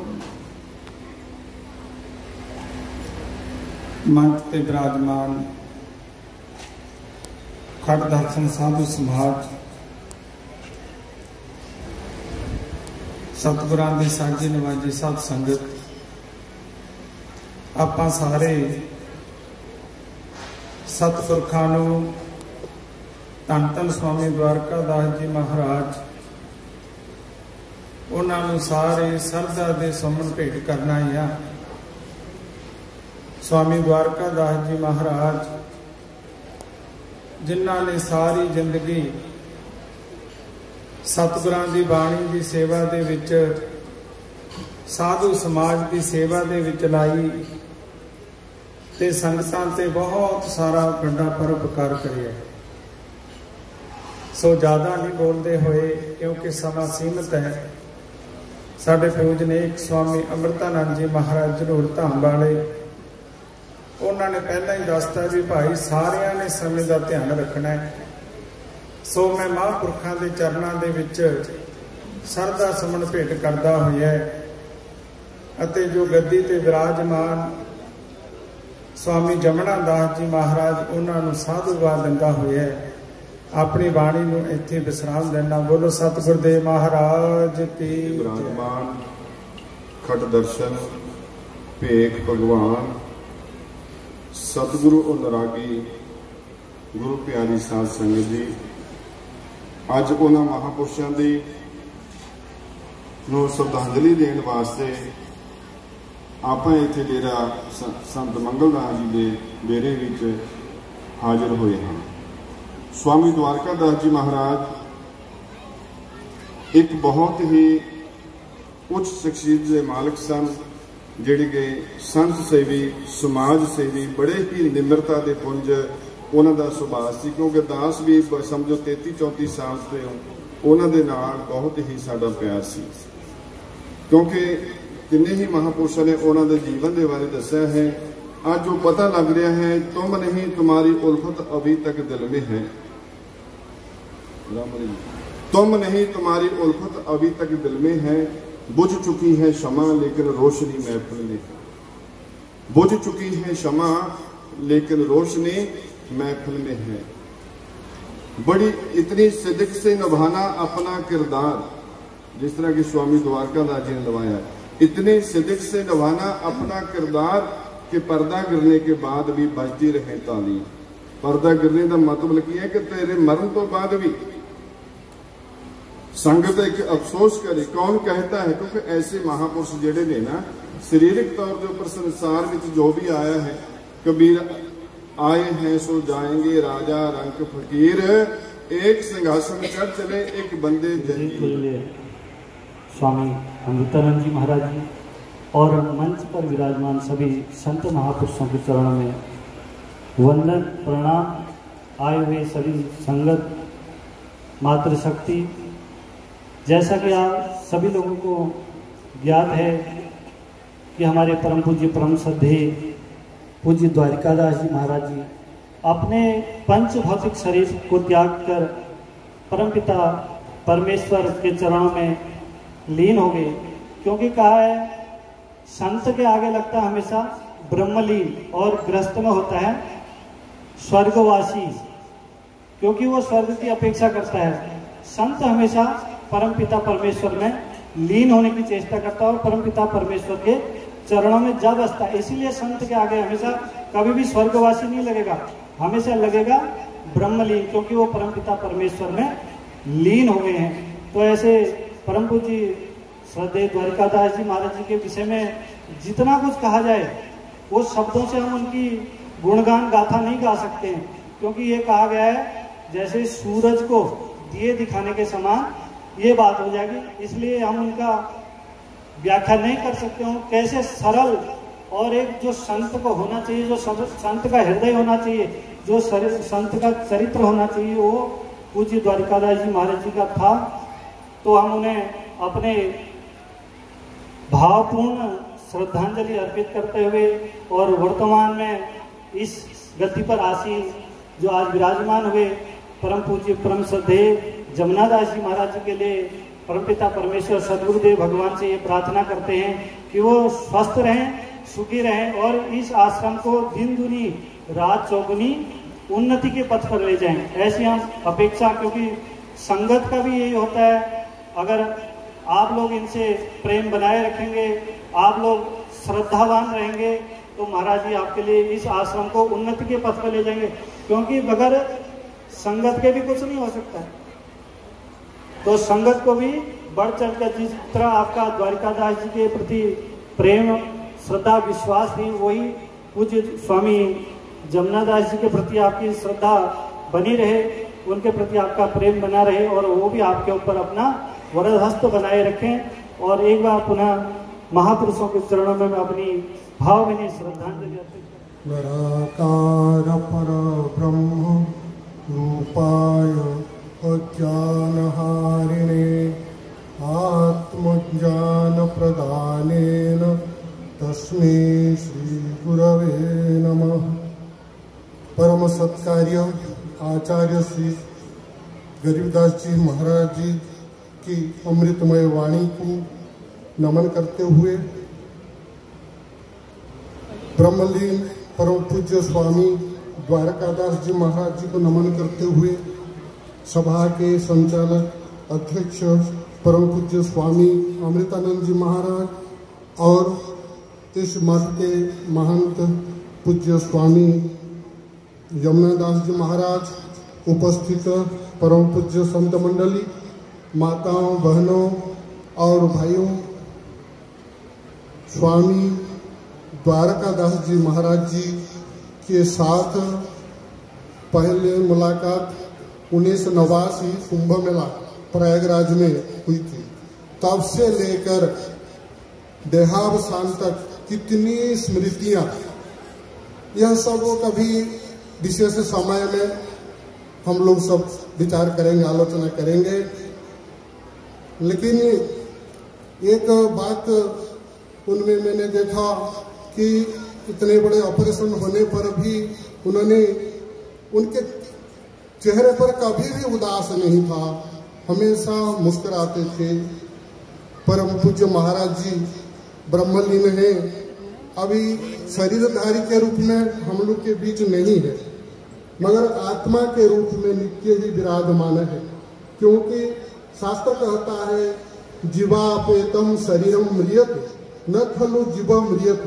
मंच पे विराजमान खट दर्शन साधु समाज, सतगुरां दी साझी नवाजी साध संगत, आपां सारे सतपुरखां नूं धन धन स्वामी द्वारकादास जी महाराज, उन्हां नूं सारे सरदा दे सुमन भेंट करना ही आ। स्वामी द्वारकादास जी महाराज जिन्हां ने सारी जिंदगी सतगुरां दी बाणी दी सेवा दे विच, साधु समाज दी सेवा दे विच लाई ते संगतां ते बहुत सारा बड़ा परोपकार करिया। सो ज़्यादा नहीं बोलते हुए क्योंकि समा सीमित है। साडे पूजनीक स्वामी अमृतानंद जी महाराज जरूर धाम वाले, उन्होंने पहला ही दसता भी भाई सारिया ने समय का ध्यान रखना है। सो मैं महापुरखों के चरणों के विच सरदा सुमन भेंट करता हुआ अते जो गद्दी ते विराजमान स्वामी जमुनादास जी महाराज उन्होंने साधुवाद दिंदा हुआ अपनी बाणी नूं इत्थे विश्राम देना। बोलो सतगुरुदेव महाराज की। विराजमान खट दर्शन भेख भगवान सतगुरु अनुरागी गुरु प्यारी साध संगत जी, अज उन्हां महापुरुषों की श्रद्धांजलि देने वास्ते आप इत्थे डेरा संत मंगलदास जी के डेरे विच हाजिर हुए हैं। स्वामी द्वारकादास जी महाराज एक बहुत ही उच्च शख्सियत के मालिक सन, जिहड़े कि संत सेवी समाज सेवी बड़े ही निम्रता के पुंज उन्हां दा सुभाव सी। क्योंकि दास भी समझो 33-34 साल से उन्हां दे नाल बहुत ही साडा प्यार सी। क्योंकि किन्ने ही महापुरुषों ने उन्हां दे जीवन के बारे दस्या है। आज जो पता लग रहा है, तुम नहीं तुम्हारी उल्फत अभी तक दिल में है, तुम नहीं तुम्हारी उल्फत अभी तक दिल में है, बुझ चुकी है शमा लेकिन रोशनी महफिल में, बुझ चुकी है शमा लेकिन रोशनी महफिल में है। बड़ी इतनी सिद्क से निभाना अपना किरदार, जिस तरह की स्वामी द्वारकादास जी ने निभाया, इतनी सिद्क से निभाना अपना किरदार कि पर्दा गिरने के बाद भी बजती रहे ताली। पर्दा गिरने का मतलब की है कि तेरे मरण तो बाद भी संगत एक अफसोस करे। कौन कहता है? क्योंकि ऐसे महापुरुष जेडे ने ना शारीरिक तौर के उपर संसार में जो भी आया है, कबीर आए हैं सो जाएंगे राजा रंक फकीर, एक सिंहासन चढ़ चले एक बंदे जंजीर। स्वामी अमृतानंद जी महाराज जी और मंच पर विराजमान सभी संत महापुरुषों के चरणों में वंदन प्रणाम। आए हुए सभी संगत मातृशक्ति, जैसा कि आप सभी लोगों को ज्ञात है कि हमारे परम पूज्य परम श्रद्धेय पूज्य द्वारिकादास जी महाराज जी अपने पंच भौतिक शरीर को त्याग कर परमपिता परमेश्वर के चरणों में लीन हो गए। क्योंकि कहा है संत के आगे लगता है हमेशा ब्रह्मलीन, और गृहस्थ में होता है स्वर्गवासी, क्योंकि वो स्वर्ग की अपेक्षा करता है। संत हमेशा परमपिता परमेश्वर में लीन होने की चेष्टा करता है और परमपिता परमेश्वर के चरणों में जा बसता है। इसीलिए संत के आगे हमेशा कभी भी स्वर्गवासी नहीं लगेगा, हमेशा लगेगा ब्रह्मलीन, क्योंकि वो परमपिता परमेश्वर में लीन हो गए हैं। तो ऐसे परम पूज्य श्रद्धेय द्वारिकादास जी महाराज जी के विषय में जितना कुछ कहा जाए वो शब्दों से हम उनकी गुणगान गाथा नहीं गा सकते हैं, क्योंकि ये कहा गया है जैसे सूरज को दिए दिखाने के समान ये बात हो जाएगी। इसलिए हम उनका व्याख्या नहीं कर सकते हो कैसे सरल और एक जो संत को होना चाहिए, जो संत का हृदय होना चाहिए, जो संत का चरित्र होना चाहिए, वो पूज्य द्वारिकादास जी महाराज जी का था। तो हम उन्हें अपने भावपूर्ण श्रद्धांजलि अर्पित करते हुए और वर्तमान में इस गद्दी पर आसीन जो आज विराजमान हुए परम पूज्य परम श्रद्धेय जमुनादास जी महाराज जी के लिए परमपिता परमेश्वर सदगुरुदेव भगवान से ये प्रार्थना करते हैं कि वो स्वस्थ रहें, सुखी रहें और इस आश्रम को दिन दुनी रात चौगुनी उन्नति के पथ पर ले जाएं। ऐसी हम अपेक्षा, क्योंकि संगत का भी यही होता है। अगर आप लोग इनसे प्रेम बनाए रखेंगे, आप लोग श्रद्धावान रहेंगे, तो महाराज जी आपके लिए इस आश्रम को उन्नति के पथ पर ले जाएंगे, क्योंकि बगैर संगत के भी कुछ नहीं हो सकता है। तो संगत को भी बढ़ चढ़कर जिस तरह आपका द्वारिकादास जी के प्रति प्रेम श्रद्धा विश्वास थी, वही पूज्य स्वामी जमुनादास जी के प्रति आपकी श्रद्धा बनी रहे, उनके प्रति आपका प्रेम बना रहे और वो भी आपके ऊपर अपना वरद हस्त बनाए रखें। और एक बार पुनः महापुरुषों के चरणों में मैं अपनी भावभीनी श्रद्धांजलि अर्पित करता हूं। निराकार पर ब्रह्म रूपाय अज्ञानहारिणे आत्मज्ञान प्रदानेन तस्मै श्री गुरवे नमः। परम सत्कार्य आचार्य श्री गरीबदास जी महाराज जी की अमृतमय वाणी को नमन करते हुए ब्रह्मलीन परम पूज्य स्वामी द्वारकादास जी महाराज जी को नमन करते हुए सभा के संचालक अध्यक्ष परम पूज्य स्वामी अमृतानंद जी महाराज और इस मठ के महंत पूज्य स्वामी यमुनादास जी महाराज, उपस्थित परम पूज्य संत मंडली, माताओं बहनों और भाइयों, स्वामी द्वारकादास जी महाराज जी के साथ पहले मुलाकात 1989 कुंभ मेला प्रयागराज में हुई थी। तब से लेकर देहावसान तक कितनी स्मृतियां, यह सब कभी विशेष समय में हम लोग सब विचार करेंगे, आलोचना करेंगे। लेकिन एक बात उनमें मैंने देखा कि इतने बड़े ऑपरेशन होने पर भी उन्होंने, उनके चेहरे पर कभी भी उदास नहीं था, हमेशा मुस्कुराते थे। परम पूज्य महाराज जी ब्रह्मलीन है, अभी शरीरधारी के रूप में हम लोग के बीच नहीं है, मगर आत्मा के रूप में नित्य ही विराजमान है। क्योंकि शास्त्र कहता है जीवापेतम शरीरम म्रियत न खलु जीव म्रियत।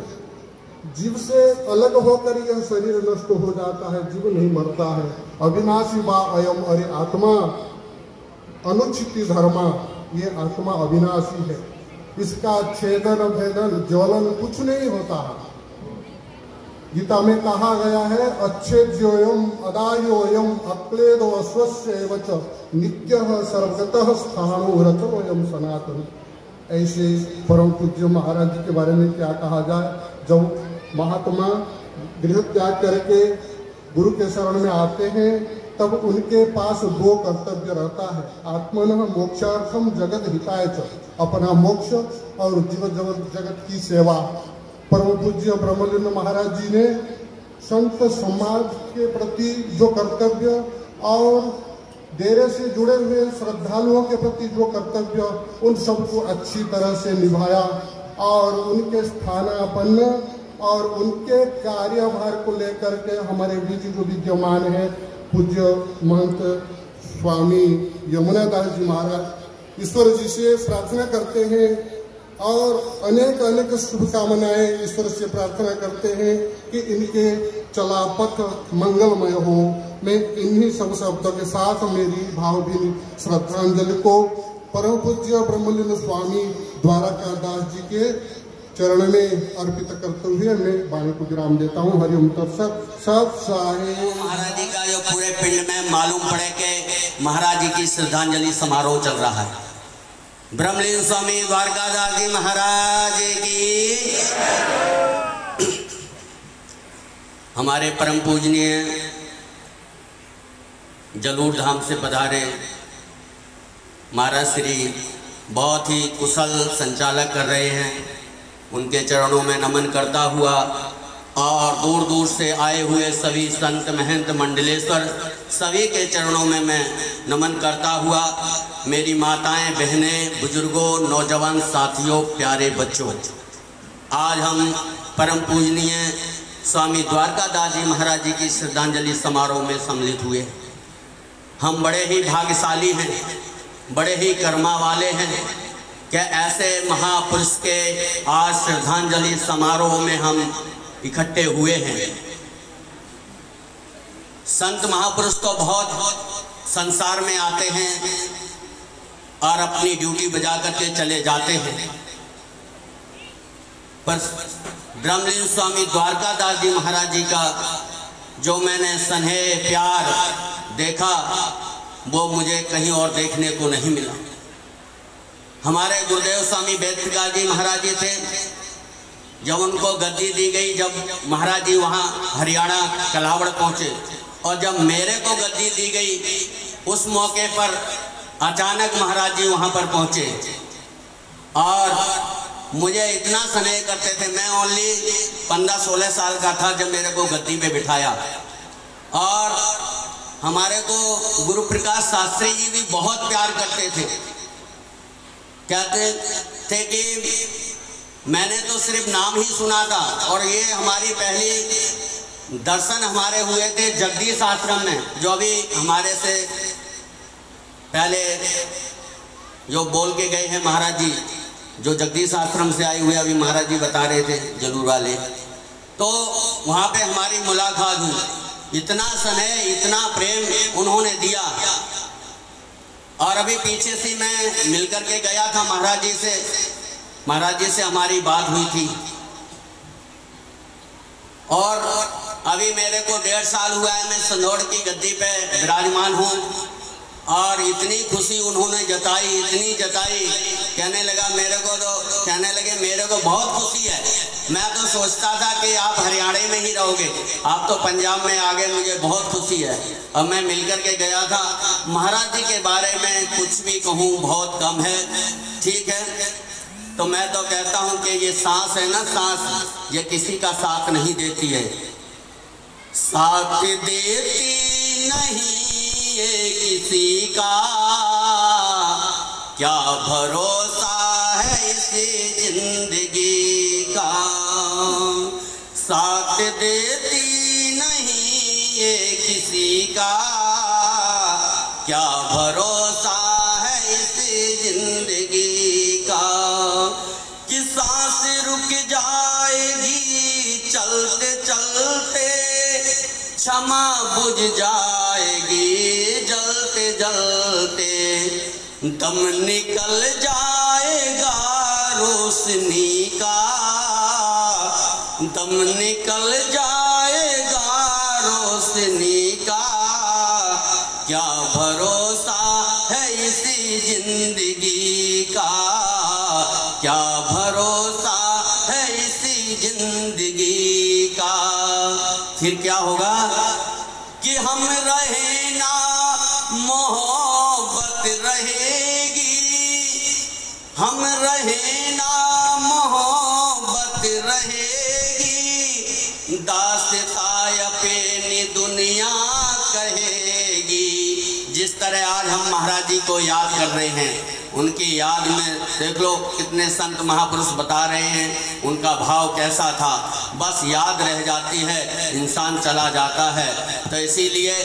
जीव से अलग होकर यह शरीर नष्ट हो जाता है, जीव नहीं मरता है। अविनाशी बा अयम, अरे आत्मा अनुचिति धर्मा, ये आत्मा अविनाशी है, इसका छेदन भेदन ज्वलन कुछ नहीं होता है। गीता में कहा गया है अच्छेद्योयम अदायोयम अक्लेदो अश्वस्यैव च नित्यः सर्वगतः स्थाणो रचोयम सनातन। ऐसे परम पूज्य महाराज जी के बारे में क्या कहा जाए। जब महात्मा गृह त्याग करके गुरु के शरण में आते हैं तब उनके पास दो कर्तव्य रहता है। आत्मनः मोक्षार्थम जगत हिताय च, अपना मोक्ष और जीव जगत की सेवा। परम पूज्य ब्रह्मलिंग महाराज जी ने संत समाज के प्रति जो कर्तव्य और डेरे से जुड़े हुए श्रद्धालुओं के प्रति जो कर्तव्य, उन सबको अच्छी तरह से निभाया और उनके स्थानापन्न और उनके कार्यभार को लेकर के हमारे बीच जो विद्यमान है पूज्य महंत स्वामी यमुनादास जी महाराज, ईश्वर जी से प्रार्थना करते हैं और अनेक अनेक शुभकामनाएं ईश्वर से प्रार्थना करते हैं कि इनके चला पथ मंगलमय हो। मैं इन्हीं सब शब्दों के साथ मेरी भावभीनी श्रद्धांजलि को परम पूज्य ब्रह्मलिंग स्वामी द्वारका दास जी के चरण में अर्पित करते हुए मैं वाणी को विराम देता हूँ। हरिओम तत्सत। सत साहेब महाराज जी का जो पूरे पिंड में मालूम पड़े कि महाराज जी की श्रद्धांजलि समारोह चल रहा है। ब्रह्मलिंग स्वामी द्वारकादास जी महाराज की, हमारे परम पूजनीय जलूर धाम से पधारे महाराज श्री बहुत ही कुशल संचालक कर रहे हैं, उनके चरणों में नमन करता हुआ और दूर दूर से आए हुए सभी संत महंत मंडलेश्वर सभी के चरणों में मैं नमन करता हुआ, मेरी माताएं बहनें बुजुर्गों नौजवान साथियों प्यारे बच्चों, आज हम परम पूजनीय स्वामी द्वारकादास जी महाराज जी की श्रद्धांजलि समारोह में सम्मिलित हुए। हम बड़े ही भाग्यशाली हैं, बड़े ही कर्मा वाले हैं कि ऐसे महापुरुष के आज श्रद्धांजलि समारोह में हम इकट्ठे हुए हैं। संत महापुरुष तो बहुत संसार में आते हैं और अपनी ड्यूटी बजा करके चले जाते हैं, पर ब्रह्मलिंग स्वामी द्वारकादास जी महाराज जी का जो मैंने स्नेह प्यार देखा वो मुझे कहीं और देखने को नहीं मिला। हमारे गुरुदेव स्वामी वेद प्रकाश जी महाराज जी थे, जब उनको गद्दी दी गई, जब महाराज जी वहाँ हरियाणा कलावड़ पहुँचे और जब मेरे को गद्दी दी गई उस मौके पर अचानक महाराज जी वहाँ पर पहुँचे और मुझे इतना स्नेह करते थे। मैं ओनली 15-16 साल का था जब मेरे को गद्दी पे बिठाया और हमारे को गुरु प्रकाश शास्त्री जी भी बहुत प्यार करते थे। कहते थे कि मैंने तो सिर्फ नाम ही सुना था और ये हमारी पहली दर्शन हमारे हुए थे जगदीश आश्रम में, जो अभी हमारे से पहले जो बोल के गए हैं महाराज जी, जो जगदीश आश्रम से आए हुए अभी महाराज जी बता रहे थे जलूर वाले, तो वहाँ पे हमारी मुलाकात हुई। इतना स्नेह इतना प्रेम उन्होंने दिया और अभी पीछे से मैं मिलकर के गया था महाराज जी से, महाराज जी से हमारी बात हुई थी और अभी मेरे को 1.5 साल हुआ है मैं संदौड़ की गद्दी पे विराजमान हूँ और इतनी खुशी उन्होंने जताई, इतनी जताई, कहने लगे मेरे को बहुत खुशी है। मैं तो सोचता था कि आप हरियाणा में ही रहोगे, आप तो पंजाब में आ गए, मुझे बहुत खुशी है। अब मैं मिलकर के गया था। महाराज जी के बारे में कुछ भी कहूँ बहुत कम है, ठीक है। तो मैं तो कहता हूँ कि ये सांस है ना, सांस ये किसी का साथ नहीं देती है, साथ देती नहीं ये किसी का, क्या भरोसा है इस जिंदगी का, साथ देती नहीं ये किसी का, क्या भरोसा है इस जिंदगी का, कि सांस रुक जाएगी चलते चलते, क्षमा बुझ जाएगी जलते जलते, दम निकल जाएगा रोशनी का, दम निकल जाएगा रोशनी का क्या भरोसा है इसी जिंदगी का, क्या भरोसा है इसी जिंदगी का। फिर क्या होगा कि हम रहे ना मोहब्बत रहेगी, हम रहे ना मोहब्बत रहेगी, दास्तान अपनी दुनिया कहेगी। जिस तरह आज हम महाराज जी को याद कर रहे हैं, उनकी याद में देख लो कितने संत महापुरुष बता रहे हैं उनका भाव कैसा था। बस याद रह जाती है, इंसान चला जाता है। तो इसीलिए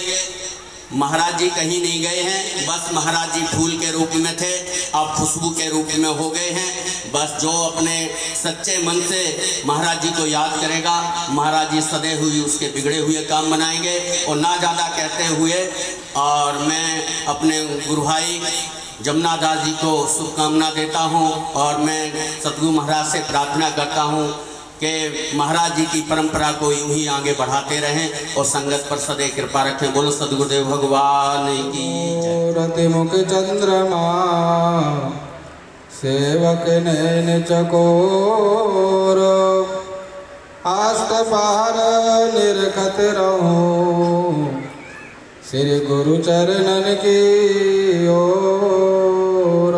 महाराज जी कहीं नहीं गए हैं, बस महाराज जी फूल के रूप में थे, अब खुशबू के रूप में हो गए हैं। बस जो अपने सच्चे मन से महाराज जी को याद करेगा, महाराज जी सदे हुए उसके बिगड़े हुए काम बनाएंगे। और ना ज़्यादा कहते हुए और मैं अपने गुरु भाई जमुना दास जी को शुभकामना देता हूँ और मैं सतगुरु महाराज से प्रार्थना करता हूँ कि महाराज जी की परंपरा को यूं ही आगे बढ़ाते रहें और संगत पर सदैव कृपा रखें। बोलो सदगुरुदेव भगवान की जय। रतिमुख चंद्रमा सेवक नैन चकोर, आस्त पार निरखत रहो श्री गुरु चरणन की ओर।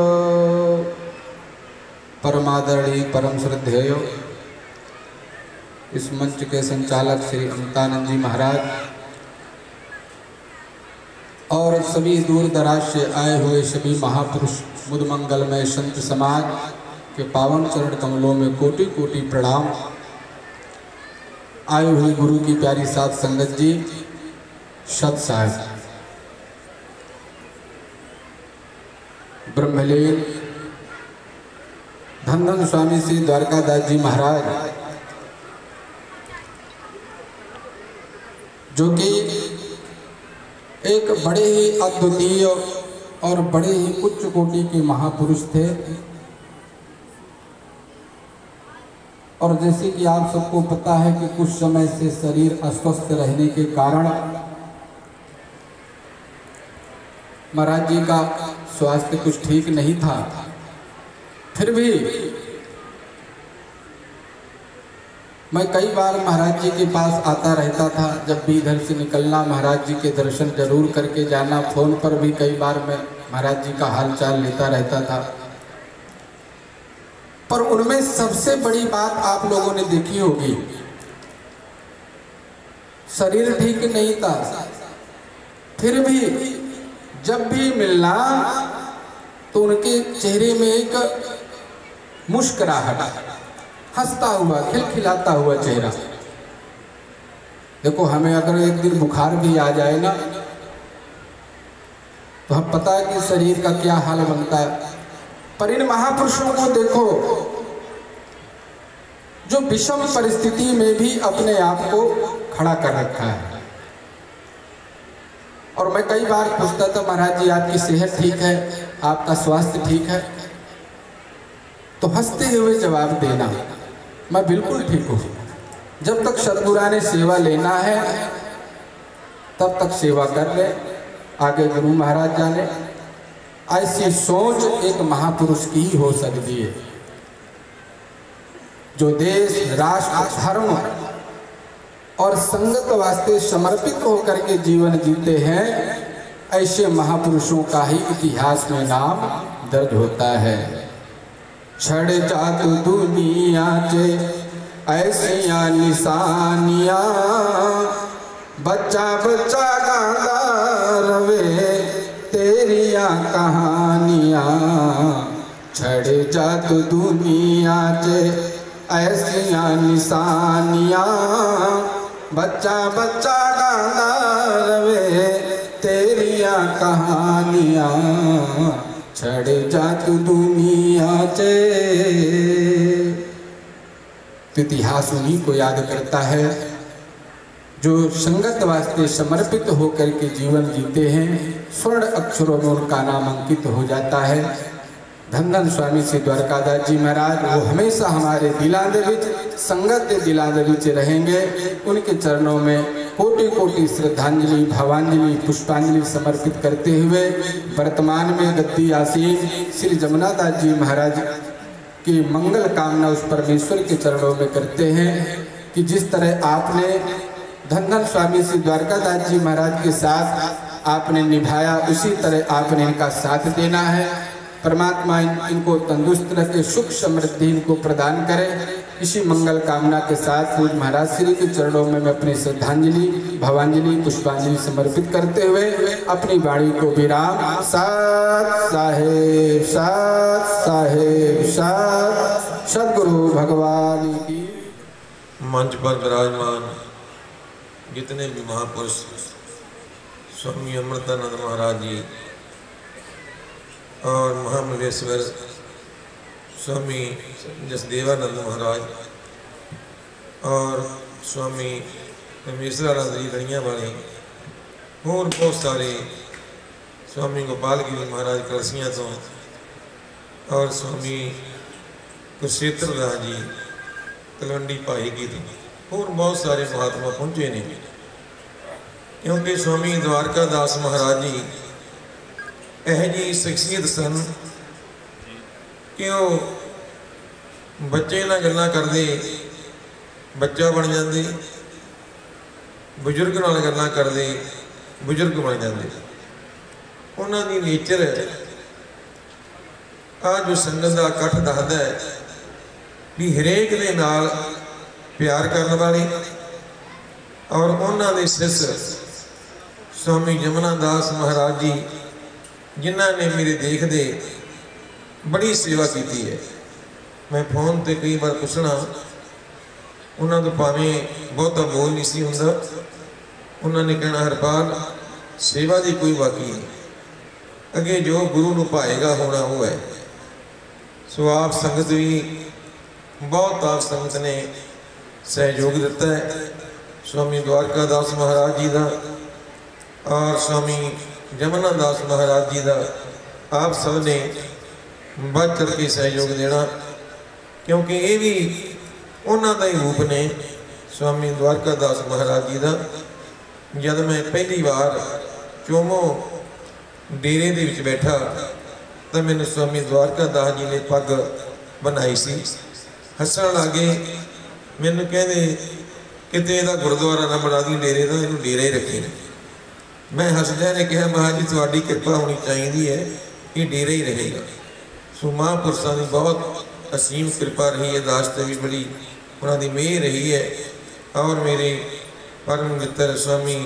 परमादरणीय परम श्रद्धेय इस मंच के संचालक श्री अमृतानंद जी महाराज और सभी दूर दराज से आए हुए सभी महापुरुष बुद्ध मंगलमय संत समाज के पावन चरण कमलों में कोटि कोटि प्रणाम। आए हुए गुरु की प्यारी साध संगत जी, सत साहिब, ब्रह्मलीन धन धन स्वामी श्री द्वारकादास जी महाराज, जो कि एक बड़े ही अद्वितीय और बड़े ही उच्च कोटि के महापुरुष थे। और जैसे कि आप सबको पता है कि कुछ समय से शरीर अस्वस्थ रहने के कारण महाराज जी का स्वास्थ्य कुछ ठीक नहीं था। फिर भी मैं कई बार महाराज जी के पास आता रहता था। जब भी इधर से निकलना महाराज जी के दर्शन जरूर करके जाना। फोन पर भी कई बार मैं महाराज जी का हाल चाल लेता रहता था। पर उनमें सबसे बड़ी बात आप लोगों ने देखी होगी, शरीर ठीक नहीं था, फिर भी जब भी मिलना तो उनके चेहरे में एक मुस्कुराहट, हंसता हुआ खिलखिलाता हुआ चेहरा। देखो, हमें अगर एक दिन बुखार भी आ जाए ना तो हम पता है कि शरीर का क्या हाल बनता है। पर इन महापुरुषों को देखो, जो विषम परिस्थिति में भी अपने आप को खड़ा कर रखा है। और मैं कई बार पूछता था, महाराज जी आपकी सेहत ठीक है, आपका स्वास्थ्य ठीक है? तो हंसते हुए जवाब देना, मैं बिल्कुल ठीक हूँ। जब तक सदगुरु सेवा लेना है तब तक सेवा कर ले, आगे गुरु महाराज जाने। ऐसी सोच एक महापुरुष की ही हो सकती है, जो देश, राष्ट्र, धर्म और संगत वास्ते समर्पित होकर के जीवन जीते हैं। ऐसे महापुरुषों का ही इतिहास में नाम दर्ज होता है। छड़ जात दुनिया के ऐसिया निशानियाँ, बच्चा बच्चा गांदा रवे तेरिया कहानियाँ। छड़ जात दुनिया के ऐसिया निशानियाँ, बच्चा बच्चा गांदा रवे तेरिया कहानियाँ। छड़ जात दुनिया चे। इतिहास उन्हीं को याद करता है जो संगत वास्ते समर्पित होकर के जीवन जीते हैं। स्वर्ण अक्षरों में उनका नाम अंकित हो जाता है। धन धन स्वामी श्री द्वारकादास जी महाराज, वो हमेशा हमारे दिलां दे विच संगत के दिलां दे विच रहेंगे। उनके चरणों में कोटि कोटि श्रद्धांजलि, भावांजलि, पुष्पांजलि समर्पित करते हुए वर्तमान में गद्दी आसीन श्री जमुनादास जी महाराज की मंगल कामना उस परमेश्वर के चरणों में करते हैं कि जिस तरह आपने धन धन स्वामी श्री द्वारकादास जी महाराज के साथ आपने निभाया, उसी तरह आपने इनका साथ देना है। परमात्मा इनको तंदुरुस्त रखे, सुख समृद्धि इनको प्रदान करे। इसी मंगल कामना के साथ पूज्य महाराज श्री के चरणों में मैं अपनी श्रद्धांजलि, भावांजलि, पुष्पांजलि समर्पित करते हुए अपनी वाणी को विराम। साथ साहेब, साथ साहेब, साथ सदगुरु भगवान की। मंच पर विराजमान जितने भी महापुरुष स्वामी अमृतानंद महाराज जी और महामलेश्वर स्वामी जसदेवानंद महाराज और स्वामी परमेश्वरानंद जी गढ़िया वाले और बहुत सारे स्वामी गोपाल गिरी महाराज कलसियाँ तो और स्वामी कुरुक्षेत्र दास जी तलवंडी भाई की तो और बहुत सारे महात्मा पहुँचे ने, क्योंकि स्वामी द्वारकादास महाराज जी यह जी शख्सियत सन कि बच्चे ना गल्लां करदे बच्चा बन जाते, बुजुर्ग नाल गल्लां करदे बुजुर्ग बन जाते। उन्हां दी नेचर आ जो संगत का इकट्ठ दसदा है भी हरेक दे नाल प्यार करने वाले और उन्हां दे शिष्य स्वामी जमुनादास महाराज जी जिन्हां ने मेरे देखदे बड़ी सेवा की है। मैं फोन पर कई बार पूछना, उन्होंने तो भावें बहुता बोल नहीं सी हुंदा, उन्होंने कहना हरपाल सेवा की कोई बाकी नहीं, अगे जो गुरु नूं पाएगा होना वो है। सो आप संगत भी बहुत आप संगत ने सहयोग दिता है स्वामी द्वारकादास महाराज जी का और स्वामी जमुनादास महाराज जी का। आप सब ने बढ़ चढ़ के सहयोग देना, क्योंकि ये भी उन्हों का ही रूप ने स्वामी द्वारकादास महाराज जी का। जब मैं पहली बार चोमो डेरे दे विच बैठा तो मैंने स्वामी द्वारकादास जी ने पग बनाई सी, हसन लागे, मैनू कहते किते इहदा गुरुद्वारा ना बना दी डेरे का, इनू डेरा ही रखे। मैं हसदिया ने कहा महाराज जी थोड़ी कृपा होनी चाहिए है, ये डेरा ही रहेगा। सो महापुरुषों की बहुत असीम कृपा रही है, दासते भी बड़ी उन्होंने मेहर रही है। और मेरे परम मित्र स्वामी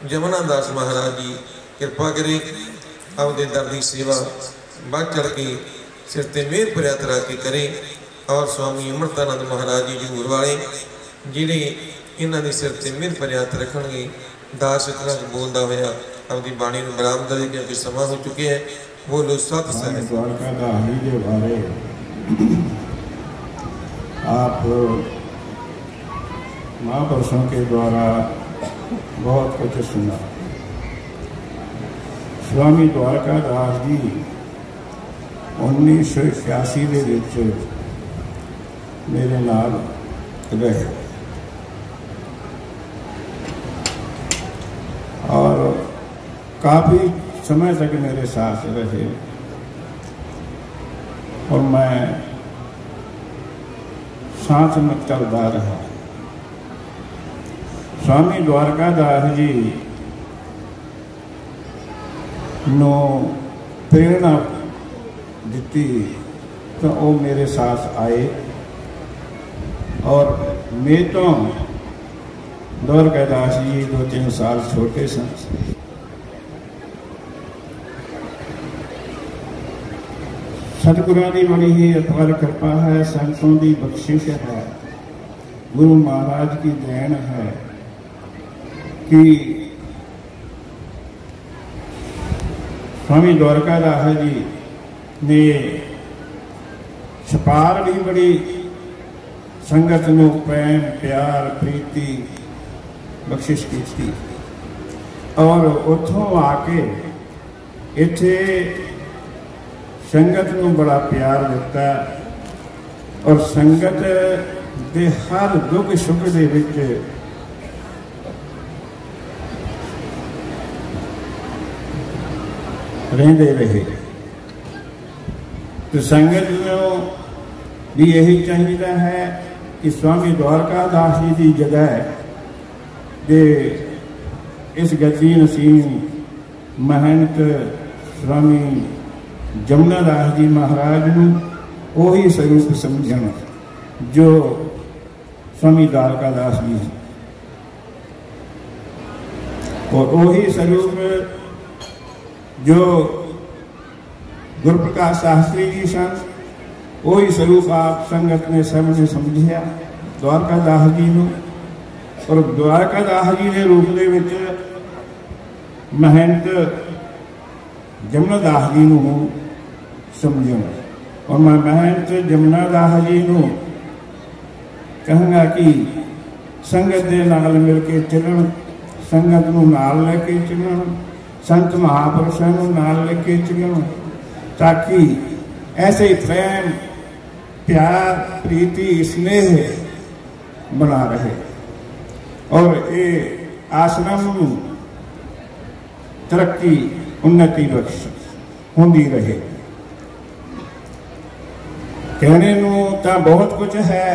जमुनादास महाराज जी कृपा करे आपके दर की सेवा बढ़ चढ़ के सिर ते मेहर भरिया तरह के करे। और स्वामी अमृतानंद महाराज जी जरूर वाले जिहड़े इन्हां दे सिर ते मेहर भरिया हत्थ रखणगे। दास इतना बोलता होया अपनी बाणी में विराम दे, क्योंकि समा हो चुके हैं। बोलो सत साहिब। द्वारकादास जी के बारे आप महापुरुषों के द्वारा बहुत कुछ सुना। स्वामी द्वारकादास जी 1981 ਦੇ ਵਿੱਚ मेरे नाल रहे और काफ़ी समय तक मेरे साथ रहे और मैं साथ में चलता रहा। स्वामी द्वारकादास जी नो प्रेरणा दी तो वो मेरे साथ आए और मैं तो द्वारकादास जी 2-3 साल छोटे सन। सतगुरां दी बड़ी ही अपार कृपा है, संतों की बख्शिश है, गुरु महाराज की देन है कि स्वामी द्वारकादास जी ने छपार भी बड़ी संगत नूं प्रेम प्यार प्रीति बख्शिश की और उतों आके इत्थे संगत नूं बड़ा प्यार दिता और संगत दे हर दुख सुख दे विच रहंदे रहे। तो संगत नूं भी यही चाहिए है कि स्वामी द्वारका दास जी की जगह दे इस गद्दी नसीम महंत स्वामी जमुना दास जी महाराज नूं वही स्वरूप समझण जो स्वामी द्वारका दास जी हैं, और वही स्वरूप जो गुरप्रकाश शास्त्री जी सन, वही स्वरूप आप संगत ने सबने समझिया द्वारका दास जी नूं, और द्वारका दास जी के रूप दे विच महंत जमुना दास जी नूं समझो। और मैं महंत जमुना दास जी नूं कहूँगा कि संगत दे नाल मिल के चलन, संगत नूं नाल लेके चलन, संत महापुरुषों नूं नाल लेके चलन, ताकि ऐसे ही प्रेम प्यार प्रीति स्नेह बना रहे और ये आश्रम तरक्की उन्नति बख्श होंदी रहे। कहने नूं तां बहुत कुछ है,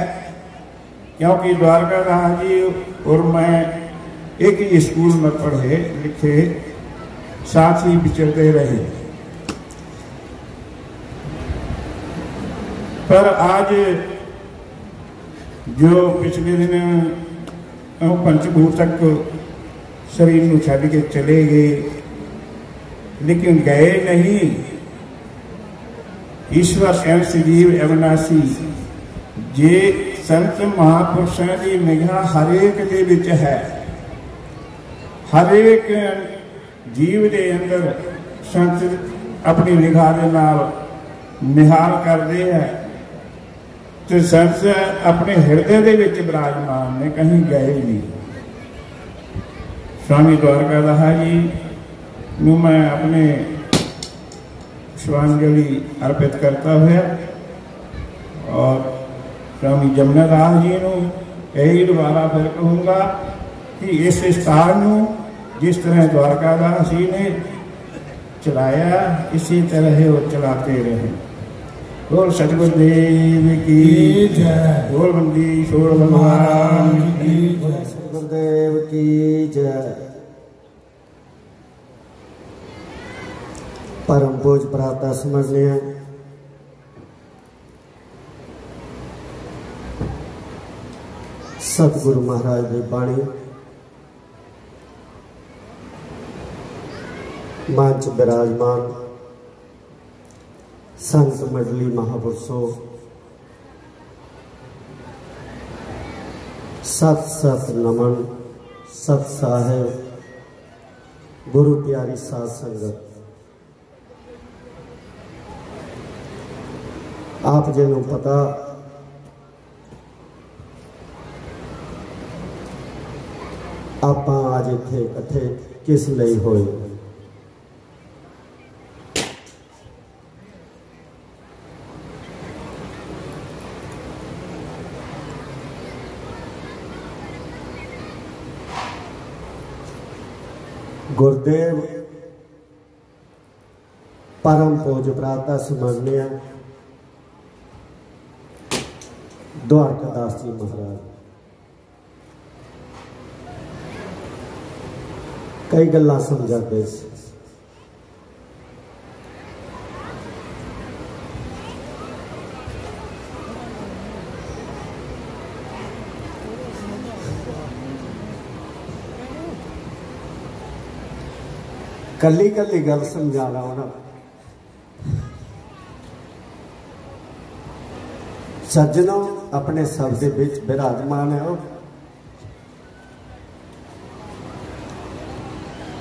क्योंकि द्वारका दास जी और मैं एक ही स्कूल में पढ़े लिखे, साथ ही विचरते रहे। पर आज जो पिछले दिन पंचभूतक शरीर में छड़ के चले गए, लेकिन गए नहीं। ईश्वर अंश जीव अविनाशी, जे संत महापुरुषों की निगाह हरेक दे विच है, हरेक जीव के अंदर संत अपनी निगाह के नाल निहाल करते हैं। तो संत अपने हृदय के विच विराजमान ने, कहीं गए नहीं। स्वामी द्वारका दास जी नूं मैं अपने पुष्पांजलि अर्पित करता हुआ और स्वामी जमुना दास जी नूं यही दोबारा फिर कहूँगा कि इस स्थान नूं जिस तरह द्वारका दास जी ने चलाया, इसी तरह ही वो चलाते रहे। बोल सतगुरुदेव की जय, बोल बंदी छोड़ भगवान की जय, सतगुरुदेव की जय। परम पूज प्रातः समझने सतगुरु महाराज की बाणी मंच विराजमान संत मंडली महापुरुषों, सत सत नमन, सत साहेब, गुरु प्यारी साध संगत। आप जिन्हों पता आप आज इत्थे इकट्ठे किस लिए होए। गुरुदेव परम पूज प्रातः समझने द्वारका दास जी महाराज कई गल्लां समझाते सी। कली कली गल समझाना होना। सज्जनों अपने शब्द विच विराजमान है।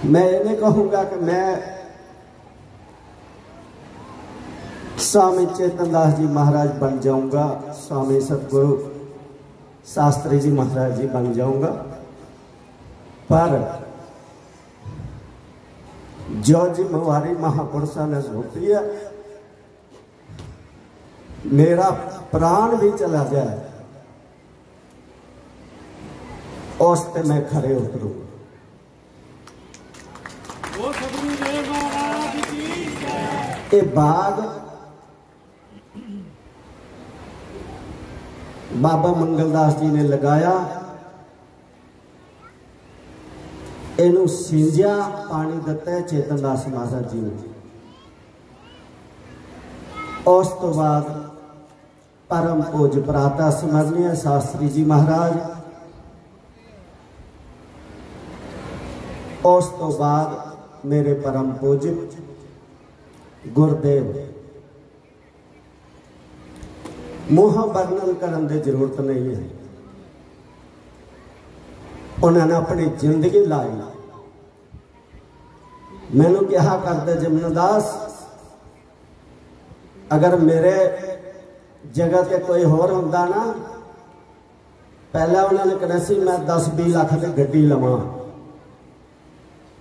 मैं ये नहीं कहूँगा कि मैं स्वामी चेतन दास जी महाराज बन जाऊंगा, स्वामी सतगुरु शास्त्री जी महाराज जी बन जाऊंगा, पर जो जिम्मेवारी महापुरुषों ने सौंपी है मेरा प्राण भी चला जाए उस पे मैं खड़े उतरूंगा। ये बाग बाबा मंगलदास जी ने लगाया, इनू सिंजिया पानी दिता है चेतन दास महाराज जी ने। उस तो बाद परम पूज प्राता स्मरणीय शास्त्री जी महाराज, उस तो बाद मेरे परम पूज गुरदेव। मुँह वर्णन करने की जरूरत नहीं है, उन्होंने अपनी जिंदगी लाई। मैनू कहा करते जमनदास, अगर मेरे जगह पे कोई होर होंदा ना, पहले उन्होंने कहना सी मैं 10-20 लाख की गड्डी लवां,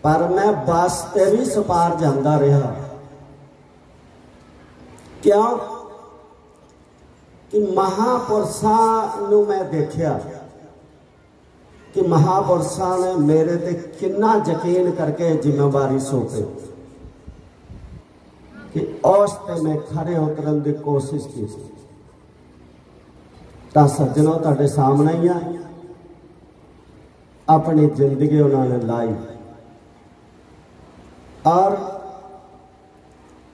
पर मैं बस ते भी सपार जाता रहा। क्यों कि महापुरुषों नूं मैं देखिया कि महापुरुषों ने मेरे ते कितना यकीन करके जिम्मेवारी सौंपी कि उस ते मैं खड़े उतरन की कोशिश की। तो सज्जनों तुहाडे सामने ही है, अपनी जिंदगी उन्होंने लाई और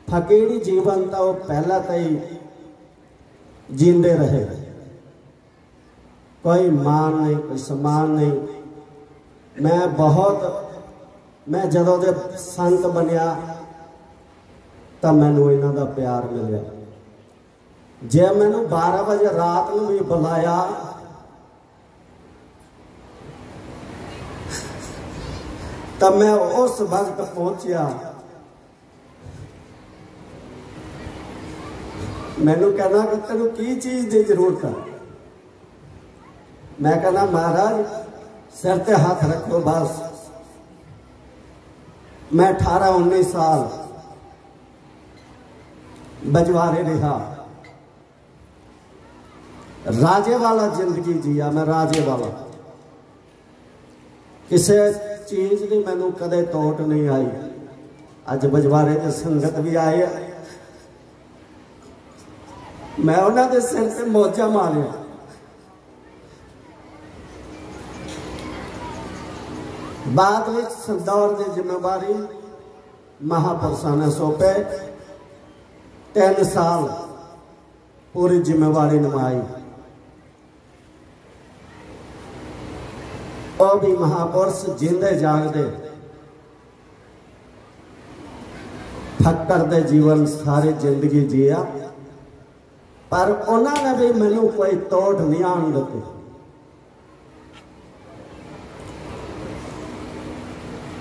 फकीरी जीवन तो वो पहला तो ही जींदे रहे, कोई मान नहीं, कोई सम्मान नहीं। मैं जदों दे संत बनया तो मैनू इन्हां दा प्यार मिलिया। जे मैनू 12 बजे रात में भी बुलाया तो मैं उस वक्त पहुंचा। मैनू कहना कि तेनू की चीज की जरूरत है, मैं कहना महाराज सिर ते हाथ रखो बस। मैं 18-19 साल बजवारे रहा, राजे वाला जिंदगी जिया मैं, राजे वाला। किसी चीज की मैनू कदे तोट नहीं आई। अज बजवारे के संगत भी आए, मैं उन्होंने सिर से मौजा मारिया। बाद में संदौर की जिम्मेवारी महापुरुषों ने सौंपे। 3 साल पूरी जिम्मेवारी निभाई। और भी महापुरुष जिंदे जागदे फक्कर दे जीवन सारी जिंदगी जिया, पर उन्होंने भी मैनू कोई तोड़ नहीं आन दी।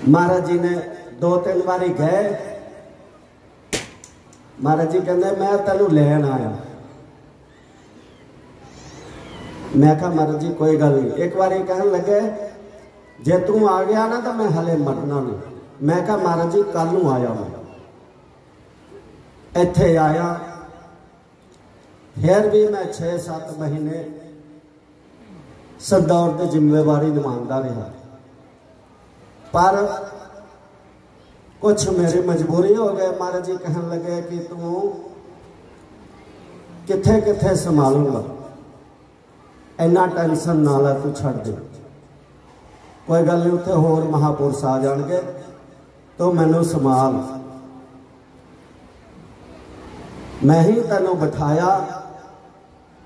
महाराज जी ने 2-3 बारी गए, महाराज जी कहते मैं तेनू लैन आया। मैं कहा महाराज जी कोई गल नहीं। एक बार कह लगे जे तू आ गया ना तो मैं हले मरना नहीं। मैं कहा महाराज जी कल नूं आया, मैं इत्थे आया। फिर भी मैं 6-7 महीने संदौर की जिम्मेवारी निभाता रहा, पर कुछ मेरी मजबूरी हो गई। महाराज जी कहने लगे कि तू किथे किथे संभालूंगा, इन्ना टेंशन ना ला, तू छड़ दे, कोई गल नहीं, उत्थे होर महापुरुष आ जाएंगे तो मैनू संभाल। मैं ही तेनू बिठाया,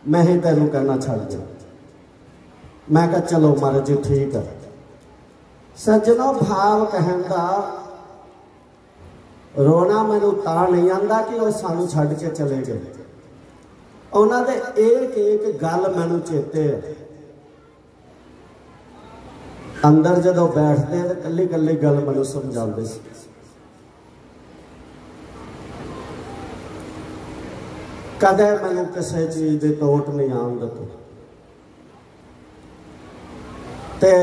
मैं ही तेनू कहना छड़ दे। मैं कहा चलो महाराज जी ठीक है। सज्जनों भाव कहन का रोना मैनू ता नहीं आंदा कि वह सानू छड़ के चले गए। उन्होंने एक एक गल मैनू चेते है। अंदर जदों बैठते तो कली कली गल मैनू समझाते सी। कदे मैनू किसी चीज की तोट नहीं आन दित्ती। ते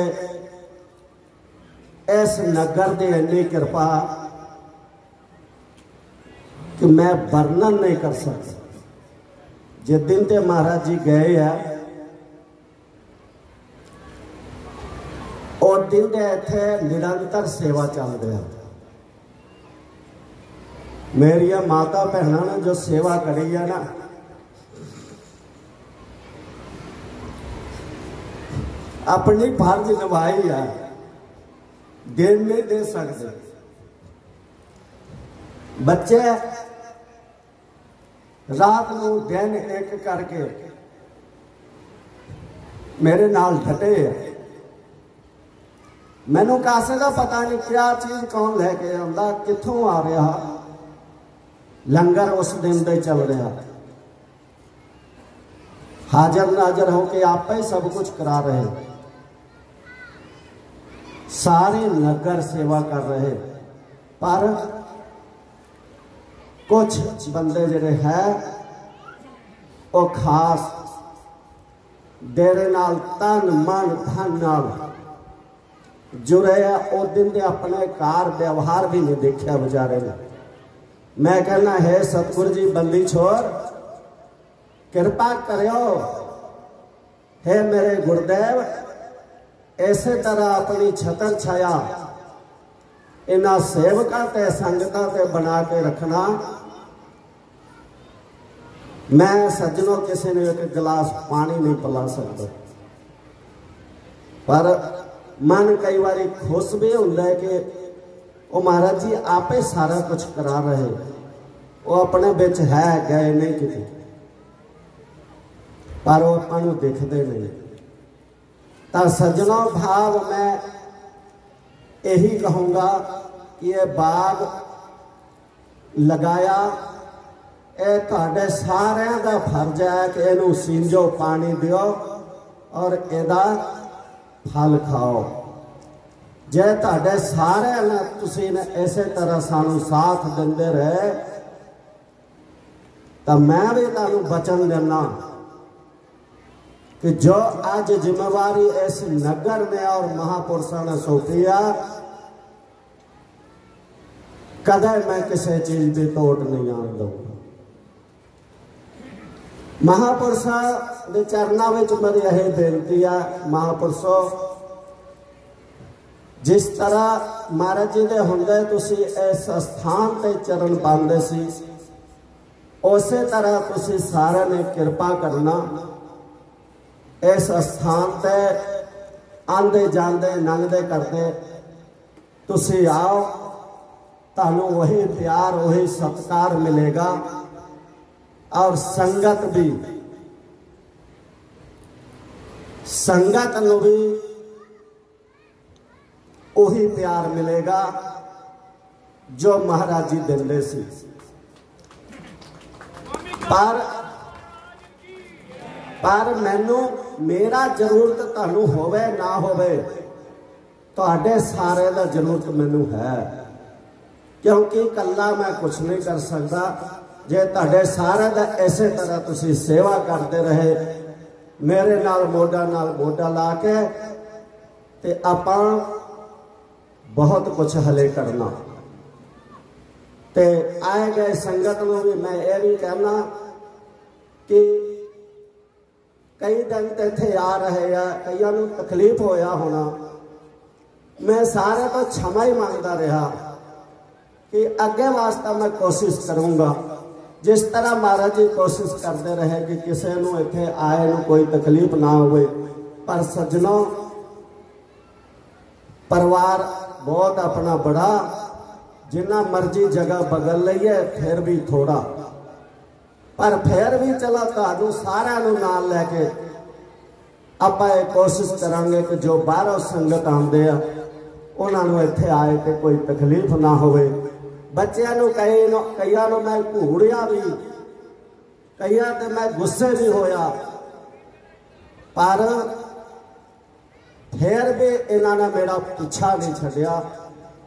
इस नगर की इन्नी कृपा कि मैं वर्णन नहीं कर सकता। जिस दिन ते महाराज जी गए है और दिन दे इत्थे निरंतर सेवा चल रही है। मेरी माता भैनों ने जो सेवा करी है ना, अपनी फर्ज निभाई है, दिन नहीं दे सकते। बच्चे रात को दिन एक करके मेरे नाल डटे है। मैनू कासे का पता नहीं क्या चीज कौन लेके आंदा, कित्थों आ रहा। लंगर उस दिन दे चल रहा, हाजर नाजर होके आप ही सब कुछ करा रहे, सारे नगर सेवा कर रहे। पर कुछ बंदे जिहड़े है वो खास डेरे नाल तन मन धन नाल जुड़े है। उस दिन दे अपने कार व्यवहार भी नहीं देखा बेचारे ने। मैं कहना है सतगुरु जी बंदी छोड़ कृपा करो, है मेरे गुरुदेव इसे तरह अपनी छतर छाया इन्हां सेवकां ते संगतां ते बना के रखना। मैं सज्जनों किसी ने एक गिलास पानी नहीं पिला सकता, पर मन कई बार खुश भी होता है कि वो महाराज जी आप ही सारा कुछ करा रहे, वो अपने बिच है गए नहीं किते, पर वो अपनों दिखते नहीं। तो सज्जनों भाव मैं यही कहूँगा कि ये बाग लगाया, ये तुहाडे सारिਆਂ ਦਾ फर्ज है कि इनू सींजो पानी दियो और एदा फल खाओ। जे तुहाडे सारिਆਂ ने तुसीं ने इसे तरह सानू साथ दिंदे रहे तो मैं भी तुहानू वचन देना कि जो आज जिम्मेवारी इस नगर ने और महापुरुषों ने सौंपी है, कदे मैं किसी चीज की तोड़ नहीं आन दूंगा। महापुरुषों के चरणों में मेरी यही बेनती है, महापुरुषों जिस तरह महाराज जी के होंदे तुसी इस स्थान ते चरण पाते सी, उसे तरह तुसी सारे ने कृपा करना इस स्थान ते आंदे जांदे लंघदे करते तुसी आओ, तानू वही प्यार वही सत्कार मिलेगा और संगत भी वही प्यार मिलेगा जो महाराज जी दिंदे सी। पर मैनू मेरा जरूरत तुहानू होवे ना होवे, तुहाडे सारे दा जरूरत मैनू है, क्योंकि कल्ला मैं कुछ नहीं कर सकता। जे तुहाडे सारे दा इसे तरह तुसी सेवा करते रहे मेरे नाल मोढा ला के, ते आपां बहुत कुछ हले करना। ते आए गए संगत में भी मैं ये भी कहना कि कई दिन तो इत्थे आ रहे हैं, कई नूं तकलीफ होया होना, मैं सारे तो क्षमा ही मांगता रहा कि अगे वास्ते मैं कोशिश करूँगा जिस तरह महाराज जी कोशिश करते रहे कि किसी नूं इत्थे आए नूं कोई तकलीफ ना होवे। पर सज्जनों परिवार बहुत अपना बड़ा, जिन्ना मर्जी जगह बदल लईए फिर भी थोड़ा, पर फिर भी चलो तुहानू सारिਆਂ नूं नाल लैके आपां ये कोशिश करांगे कि जो बाहरों संगत आंदे आ उन्हां नूं इत्थे आए कि कोई तकलीफ ना होवे। बच्चों नूं कईयां नूं मैं घूड़िया भी, कईयां ते मैं गुस्से भी होया, पर फिर भी इन्होंने मेरा पीछा नहीं छड्या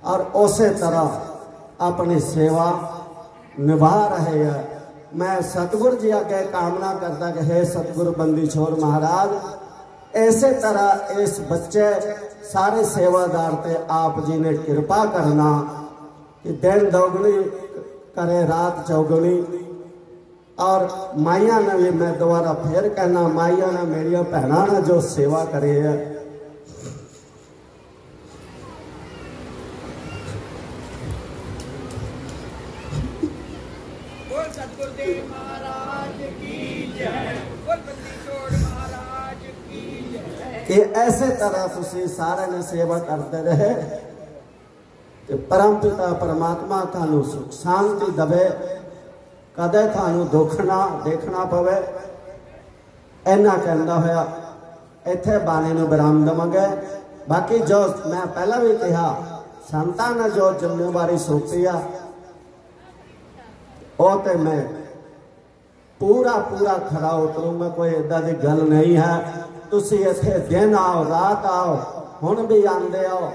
और उसे तरह अपनी सेवा निभा रहे हैं। मैं सतगुरु जी अगे कामना करता कि हे सतगुरु बंदी छोड़ महाराज इसे तरह इस बच्चे सारे सेवादार ते आप जी ने कृपा करना कि दिन दोगुनी करे रात चौगुनी, और माइया ने भी, मैं दोबारा फिर कहना, माइया ने मेरिया भैनों ने जो सेवा करी है, कि ऐसे तरह तुसी सारे ने सेवा करते रहे कि परम पिता परमात्मा थानू सुख शांति दवे, कदे थानू दुख ना देखना पवे। इन्ना कहता होया इत्थे बाणी नूं विराम देवांगे। बाकी जो मैं पहला भी कहा, संतां ने जो जिम्मेवारी सौंपी आ, वो तो मैं पूरा पूरा खरा उतरूंगा, कोई इदा की गल नहीं है। तुसी इत्थे दिन आओ रात आओ, हुण भी आंदे आओ,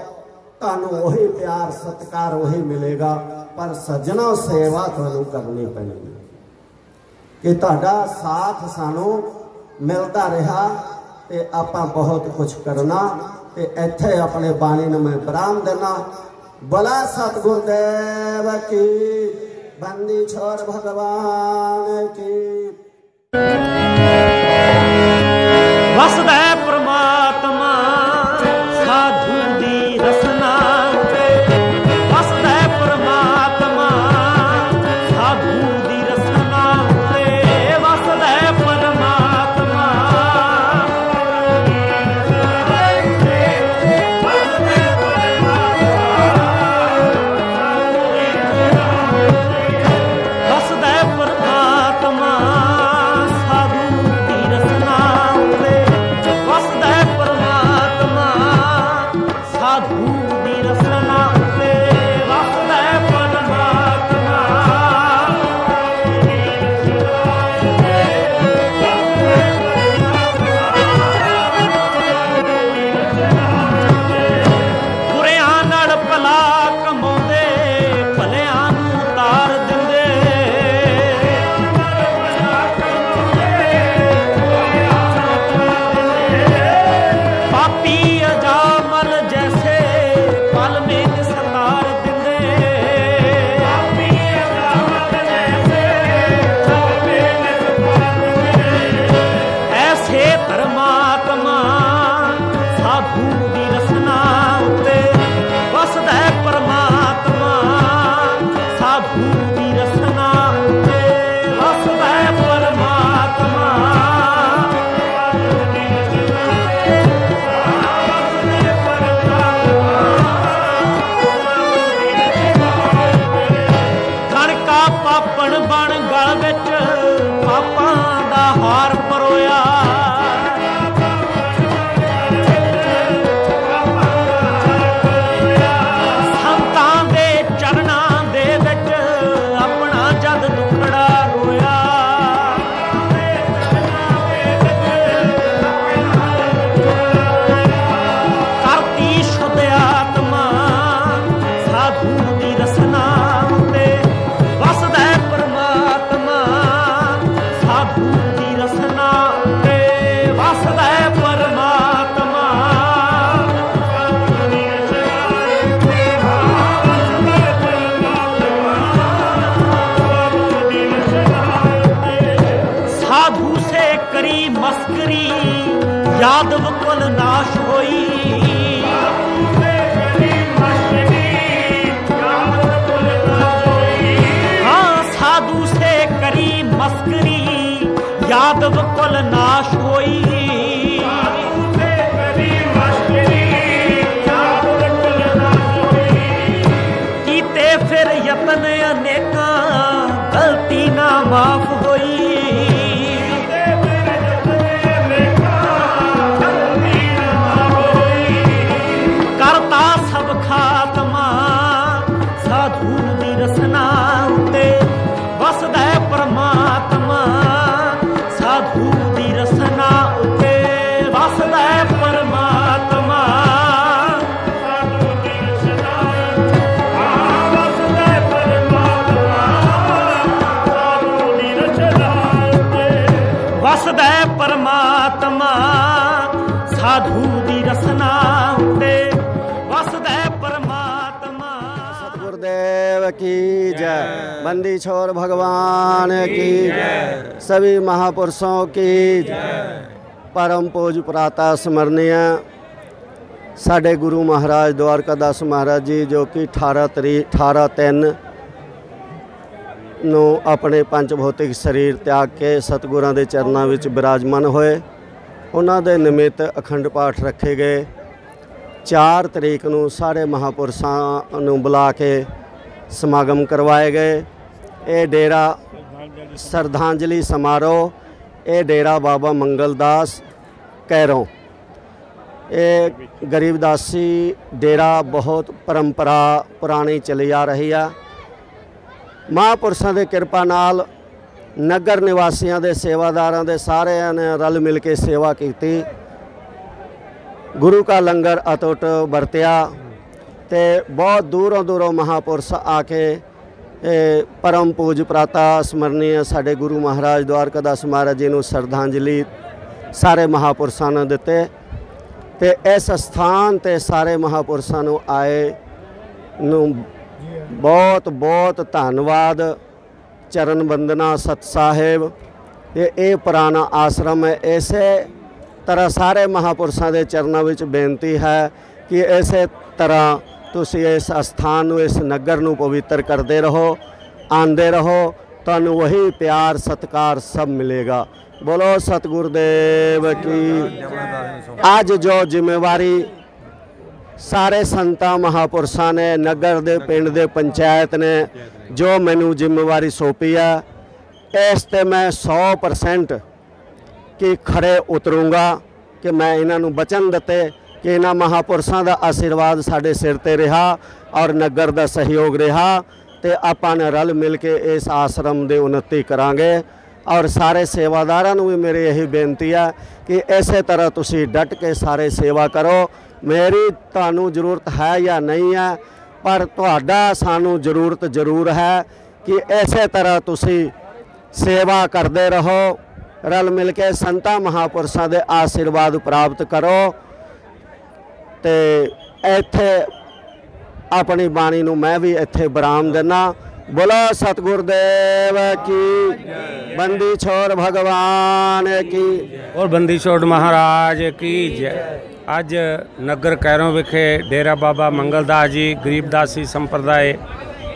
तुहानू वही प्यार सत्कार वही मिलेगा, पर सज्जनों सेवा तुहानू करनी पैगी कि तुहाडा साथ सानू मिलता रहा ते आपां बहुत कुछ करना। ते इत्थे अपने बाणी नूं मैं विराम देना। बोला सतगुरुदेव की, बंदी छोड़ भगवान की। वसदा परमात्मा साधु दी रसना ते, वसदा परमात्मा साधु दी रसना ते, वसदा परमात्मा वसदा परमात्मा साधु दी रसना ते, वसदा परमात्मा साधु दी रसना ते, वसदा परमात्मा बुरिਆਂ ਨਾਲ ਭਲਾ ਕਮਾਉਂਦੇ, ਭਲਿਆਂ ਨੂੰ ਤਾਰ ਦਿੰਦੇ। पापी अजामल जैसे पल में निस्तार दिंदे। पापी अजामल जैसे पल में निस्तार दिंदे। ऐसे परमात्मा साधु दी रसना उत्ते, वसदा परमात्मा साधु दी रसना उत्ते, वसदा परमात्मा ਕਣਕਾ ਪਾਪਣ ਬਣ ਗਲ ਵਿੱਚ ਪਾਪਾਂ ਦਾ ਹਾਰ ਪਰੋਇਆ। ਸੰਤਾਂ ਦੇ ਚਰਨਾਂ ਦੇ ਵਿੱਚ ਆਪਣਾ ਜਦ ਦੁਖੜਾ ਰੋਇਆ। ਕਰਤੀ ਸ਼ੁੱਧ ਆਤਮਾ ਸਾਧੂ ਦੀ ਰਸਨਾ ਉੱਤੇ, ਵਸਦਾ ਪਰਮਾਤਮਾ ਸਾਧੂ ਦੀ ਰਸਨਾ ਉੱਤੇ, ਵਸਦਾ ਪਰਮਾਤਮਾ साधु से करी मस्करी, यादव कुल नाश होई। हाँ, साधु से करी मस्करी, यादव कुल नाश होई। कीते फिर यतन अनेका, गलती ना माफ होई। करता सब खात्मा साधु दी रसना उत्ते, वसदा परमात्मा साधु दी रसना की जय, बंदी छोर भगवान की जय, सभी महापुरुषों की जय। परम पूज प्रातः स्मरणीय साढ़े गुरु महाराज द्वारकादास महाराज जी जो कि 18/3 ਨੂੰ ਆਪਣੇ ਪੰਜ ਭੌਤਿਕ ਸਰੀਰ ਤਿਆਗ ਕੇ ਸਤਿਗੁਰਾਂ ਦੇ ਚਰਨਾਂ ਵਿੱਚ ਬਿਰਾਜਮਾਨ ਹੋਏ। ਉਹਨਾਂ ਦੇ ਨਿਮਿਤ ਅਖੰਡ ਪਾਠ ਰੱਖੇ ਗਏ। 4 ਤਰੀਕ ਨੂੰ ਸਾਰੇ ਮਹਾਪੁਰਸ਼ਾਂ ਨੂੰ ਬੁਲਾ ਕੇ ਸਮਾਗਮ ਕਰਵਾਏ ਗਏ। ਇਹ ਡੇਰਾ ਸ਼ਰਧਾਂਜਲੀ ਸਮਾਰੋਹ, ਇਹ ਡੇਰਾ ਬਾਬਾ ਮੰਗਲਦਾਸ कैरों। ये गरीबदासी डेरा बहुत परंपरा पुरानी चली आ रही है। महापुरुषों की कृपा नाल नगर निवासियों के सेवादारों के सारे ने रल मिल के सेवा की, गुरु का लंगर अटुट वरत्या ते बहुत दूरों दूरों महापुरुष आके परम पूज प्रातः स्मरणीय साढ़े गुरु महाराज द्वारकादास महाराज जी को श्रद्धांजलि सारे महापुरुषों ने दिते ते इस स्थान ते सारे महापुरुषों को आए नू बहुत बहुत धन्यवाद। चरण वंदना सत साहिब। ये पुराना आश्रम है। इसे तरह सारे महापुरुषों के चरणों में बेनती है कि इस तरह तुसी इस स्थान नू, इस नगर नू पवित्र करते रहो, आंदे रहो, तुहानू वही प्यार सत्कार सब मिलेगा। बोलो सतगुरुदेव की। आज जो जिम्मेवारी सारे संतां महापुरुषों ने, नगर दे पिंड दे पंचायत ने जो मैनू जिम्मेवारी सौंपी है, इस ते मैं 100% कि खरे उतरूँगा कि मैं इन्हों बचन दिते कि इन्हां महापुरुषों का आशीर्वाद साढ़े सिर ते रहा और नगर का सहयोग रहा तो आपां ने रल मिल के इस आश्रम की उन्नति करांगे। और सारे सेवादारों भी मेरी यही बेनती है कि इस तरह तुसी डट के सारे सेवा करो। मेरी तुहानू जरूरत है या नहीं है, पर तुहाडा सानू जरूरत जरूर है कि इस तरह तुसी सेवा करते रहो, रल मिल के संतां महापुरुषों के आशीर्वाद प्राप्त करो। तो इत्थे अपनी बाणी नू मैं भी इत्थे विराम देना। बोलो सतगुरुदेव की, बंदी छोर भगवान की और बंदी छोर महाराज की जय। अज नगर कैरों विखे डेरा बाबा मंगलदास जी गरीबदासी संप्रदाय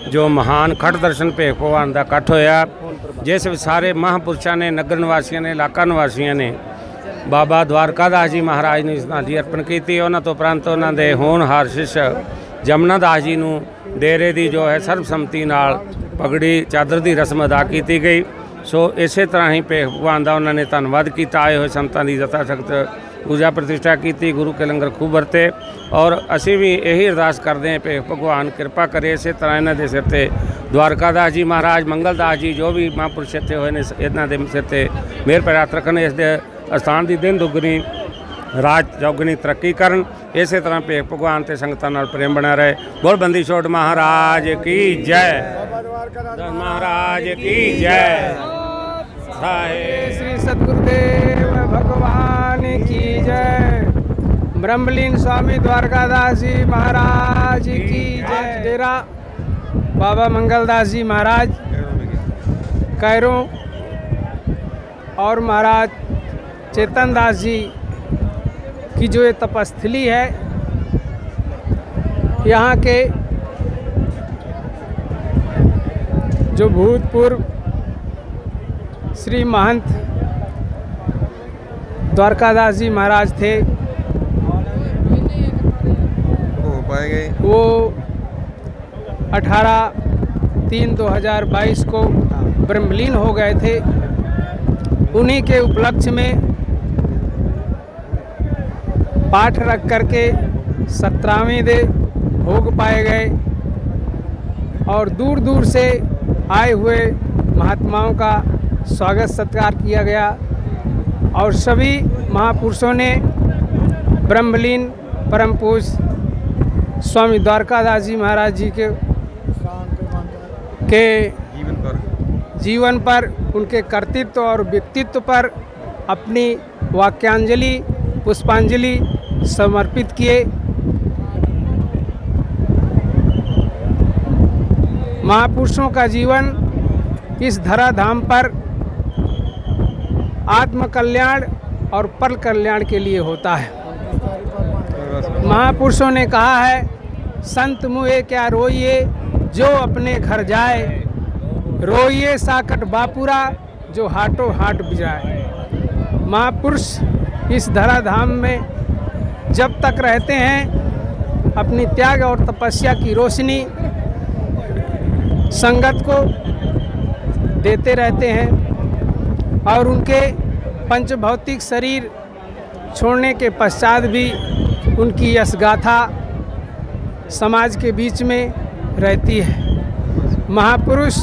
जो महान खट दर्शन भेख भगवान का इकट्ठ होया, जिस सारे महापुरुषों ने, नगर निवासियों ने, इलाका निवासियों ने बाबा द्वारकादास जी महाराज ने श्रद्धांजलि अर्पण की। उन्होंने तो उपरंत उन्होंने होनहार शिष्य जमुना दास जी नूं डेरे की जो है सर्वसम्मति नाल पगड़ी चादर की रस्म अदा की गई। सो इस तरह ही भेख भगवान का उन्होंने धन्यवाद किया। आए हुए संतां की यथाशक्त पूजा प्रतिष्ठा की, गुरु के लंगर खूब वरते। और असी भी यही अरदास करते हैं भेख भगवान कृपा करे इस तरह इन्हों के सिर से द्वारकादास जी महाराज, मंगलदास जी जो भी महापुरुष इतने हुए हैं, इन्हों के सिर से मेहर पर हथ रखन, इस स्थान की दिन दुगनी राज चौगनी तरक्की करन। इस तरह भेख भगवान ते संगतां नाल प्रेम बना रहे। बोल बंदी छोड़ महाराज की जय, महाराज की जय। श्री सतगुरुदेव भगवान की जय। ब्रह्मलीन स्वामी द्वारकादास जी महाराज की जय। डेरा बाबा मंगलदास जी महाराज कैरों और महाराज चेतन दास जी की जो ये तपस्थली है, यहाँ के जो भूतपूर्व श्री महंत द्वारकादास जी महाराज थे, वो 18/3/2022 को ब्रह्मलीन हो गए थे। उन्हीं के उपलक्ष्य में पाठ रख करके 17वें दे भोग पाए गए और दूर दूर से आए हुए महात्माओं का स्वागत सत्कार किया गया और सभी महापुरुषों ने ब्रह्मलीन परम पूज्य स्वामी द्वारकादास जी महाराज जी के जीवन पर उनके कर्तृत्व और व्यक्तित्व पर अपनी वाक्यांजलि पुष्पांजलि समर्पित किए। महापुरुषों का जीवन इस धराधाम पर आत्म कल्याण और पर कल्याण के लिए होता है। महापुरुषों ने कहा है, संत मुए क्या रोइए जो अपने घर जाए, रोइए साकट बापुरा जो हाटो हाट बिजाए। महापुरुष इस धराधाम में जब तक रहते हैं अपनी त्याग और तपस्या की रोशनी संगत को देते रहते हैं और उनके पंचभौतिक शरीर छोड़ने के पश्चात भी उनकी यश गाथा समाज के बीच में रहती है। महापुरुष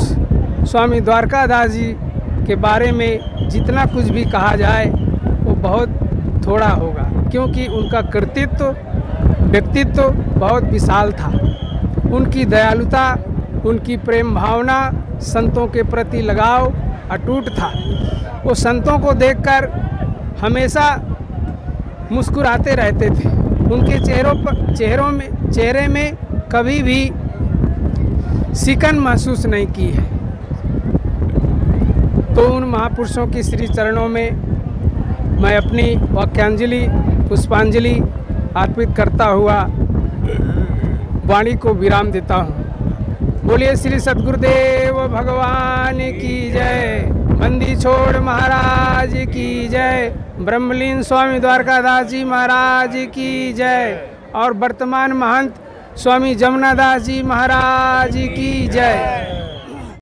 स्वामी द्वारकादास जी के बारे में जितना कुछ भी कहा जाए वो बहुत थोड़ा होगा, क्योंकि उनका कृतित्व व्यक्तित्व बहुत विशाल था। उनकी दयालुता, उनकी प्रेम भावना, संतों के प्रति लगाव अटूट था। वो संतों को देखकर हमेशा मुस्कुराते रहते थे। उनके चेहरे में कभी भी सिकन महसूस नहीं की है। तो उन महापुरुषों की श्री चरणों में मैं अपनी वाक्यांजलि पुष्पांजलि अर्पित करता हुआ वाणी को विराम देता हूँ। बोलिए श्री सद्गुरुदेव भगवान की जय, बंदी छोड़ महाराज की जय, ब्रह्मलीन स्वामी द्वारकादास जी महाराज की जय और वर्तमान महंत स्वामी जमुनादास जी महाराज की जय।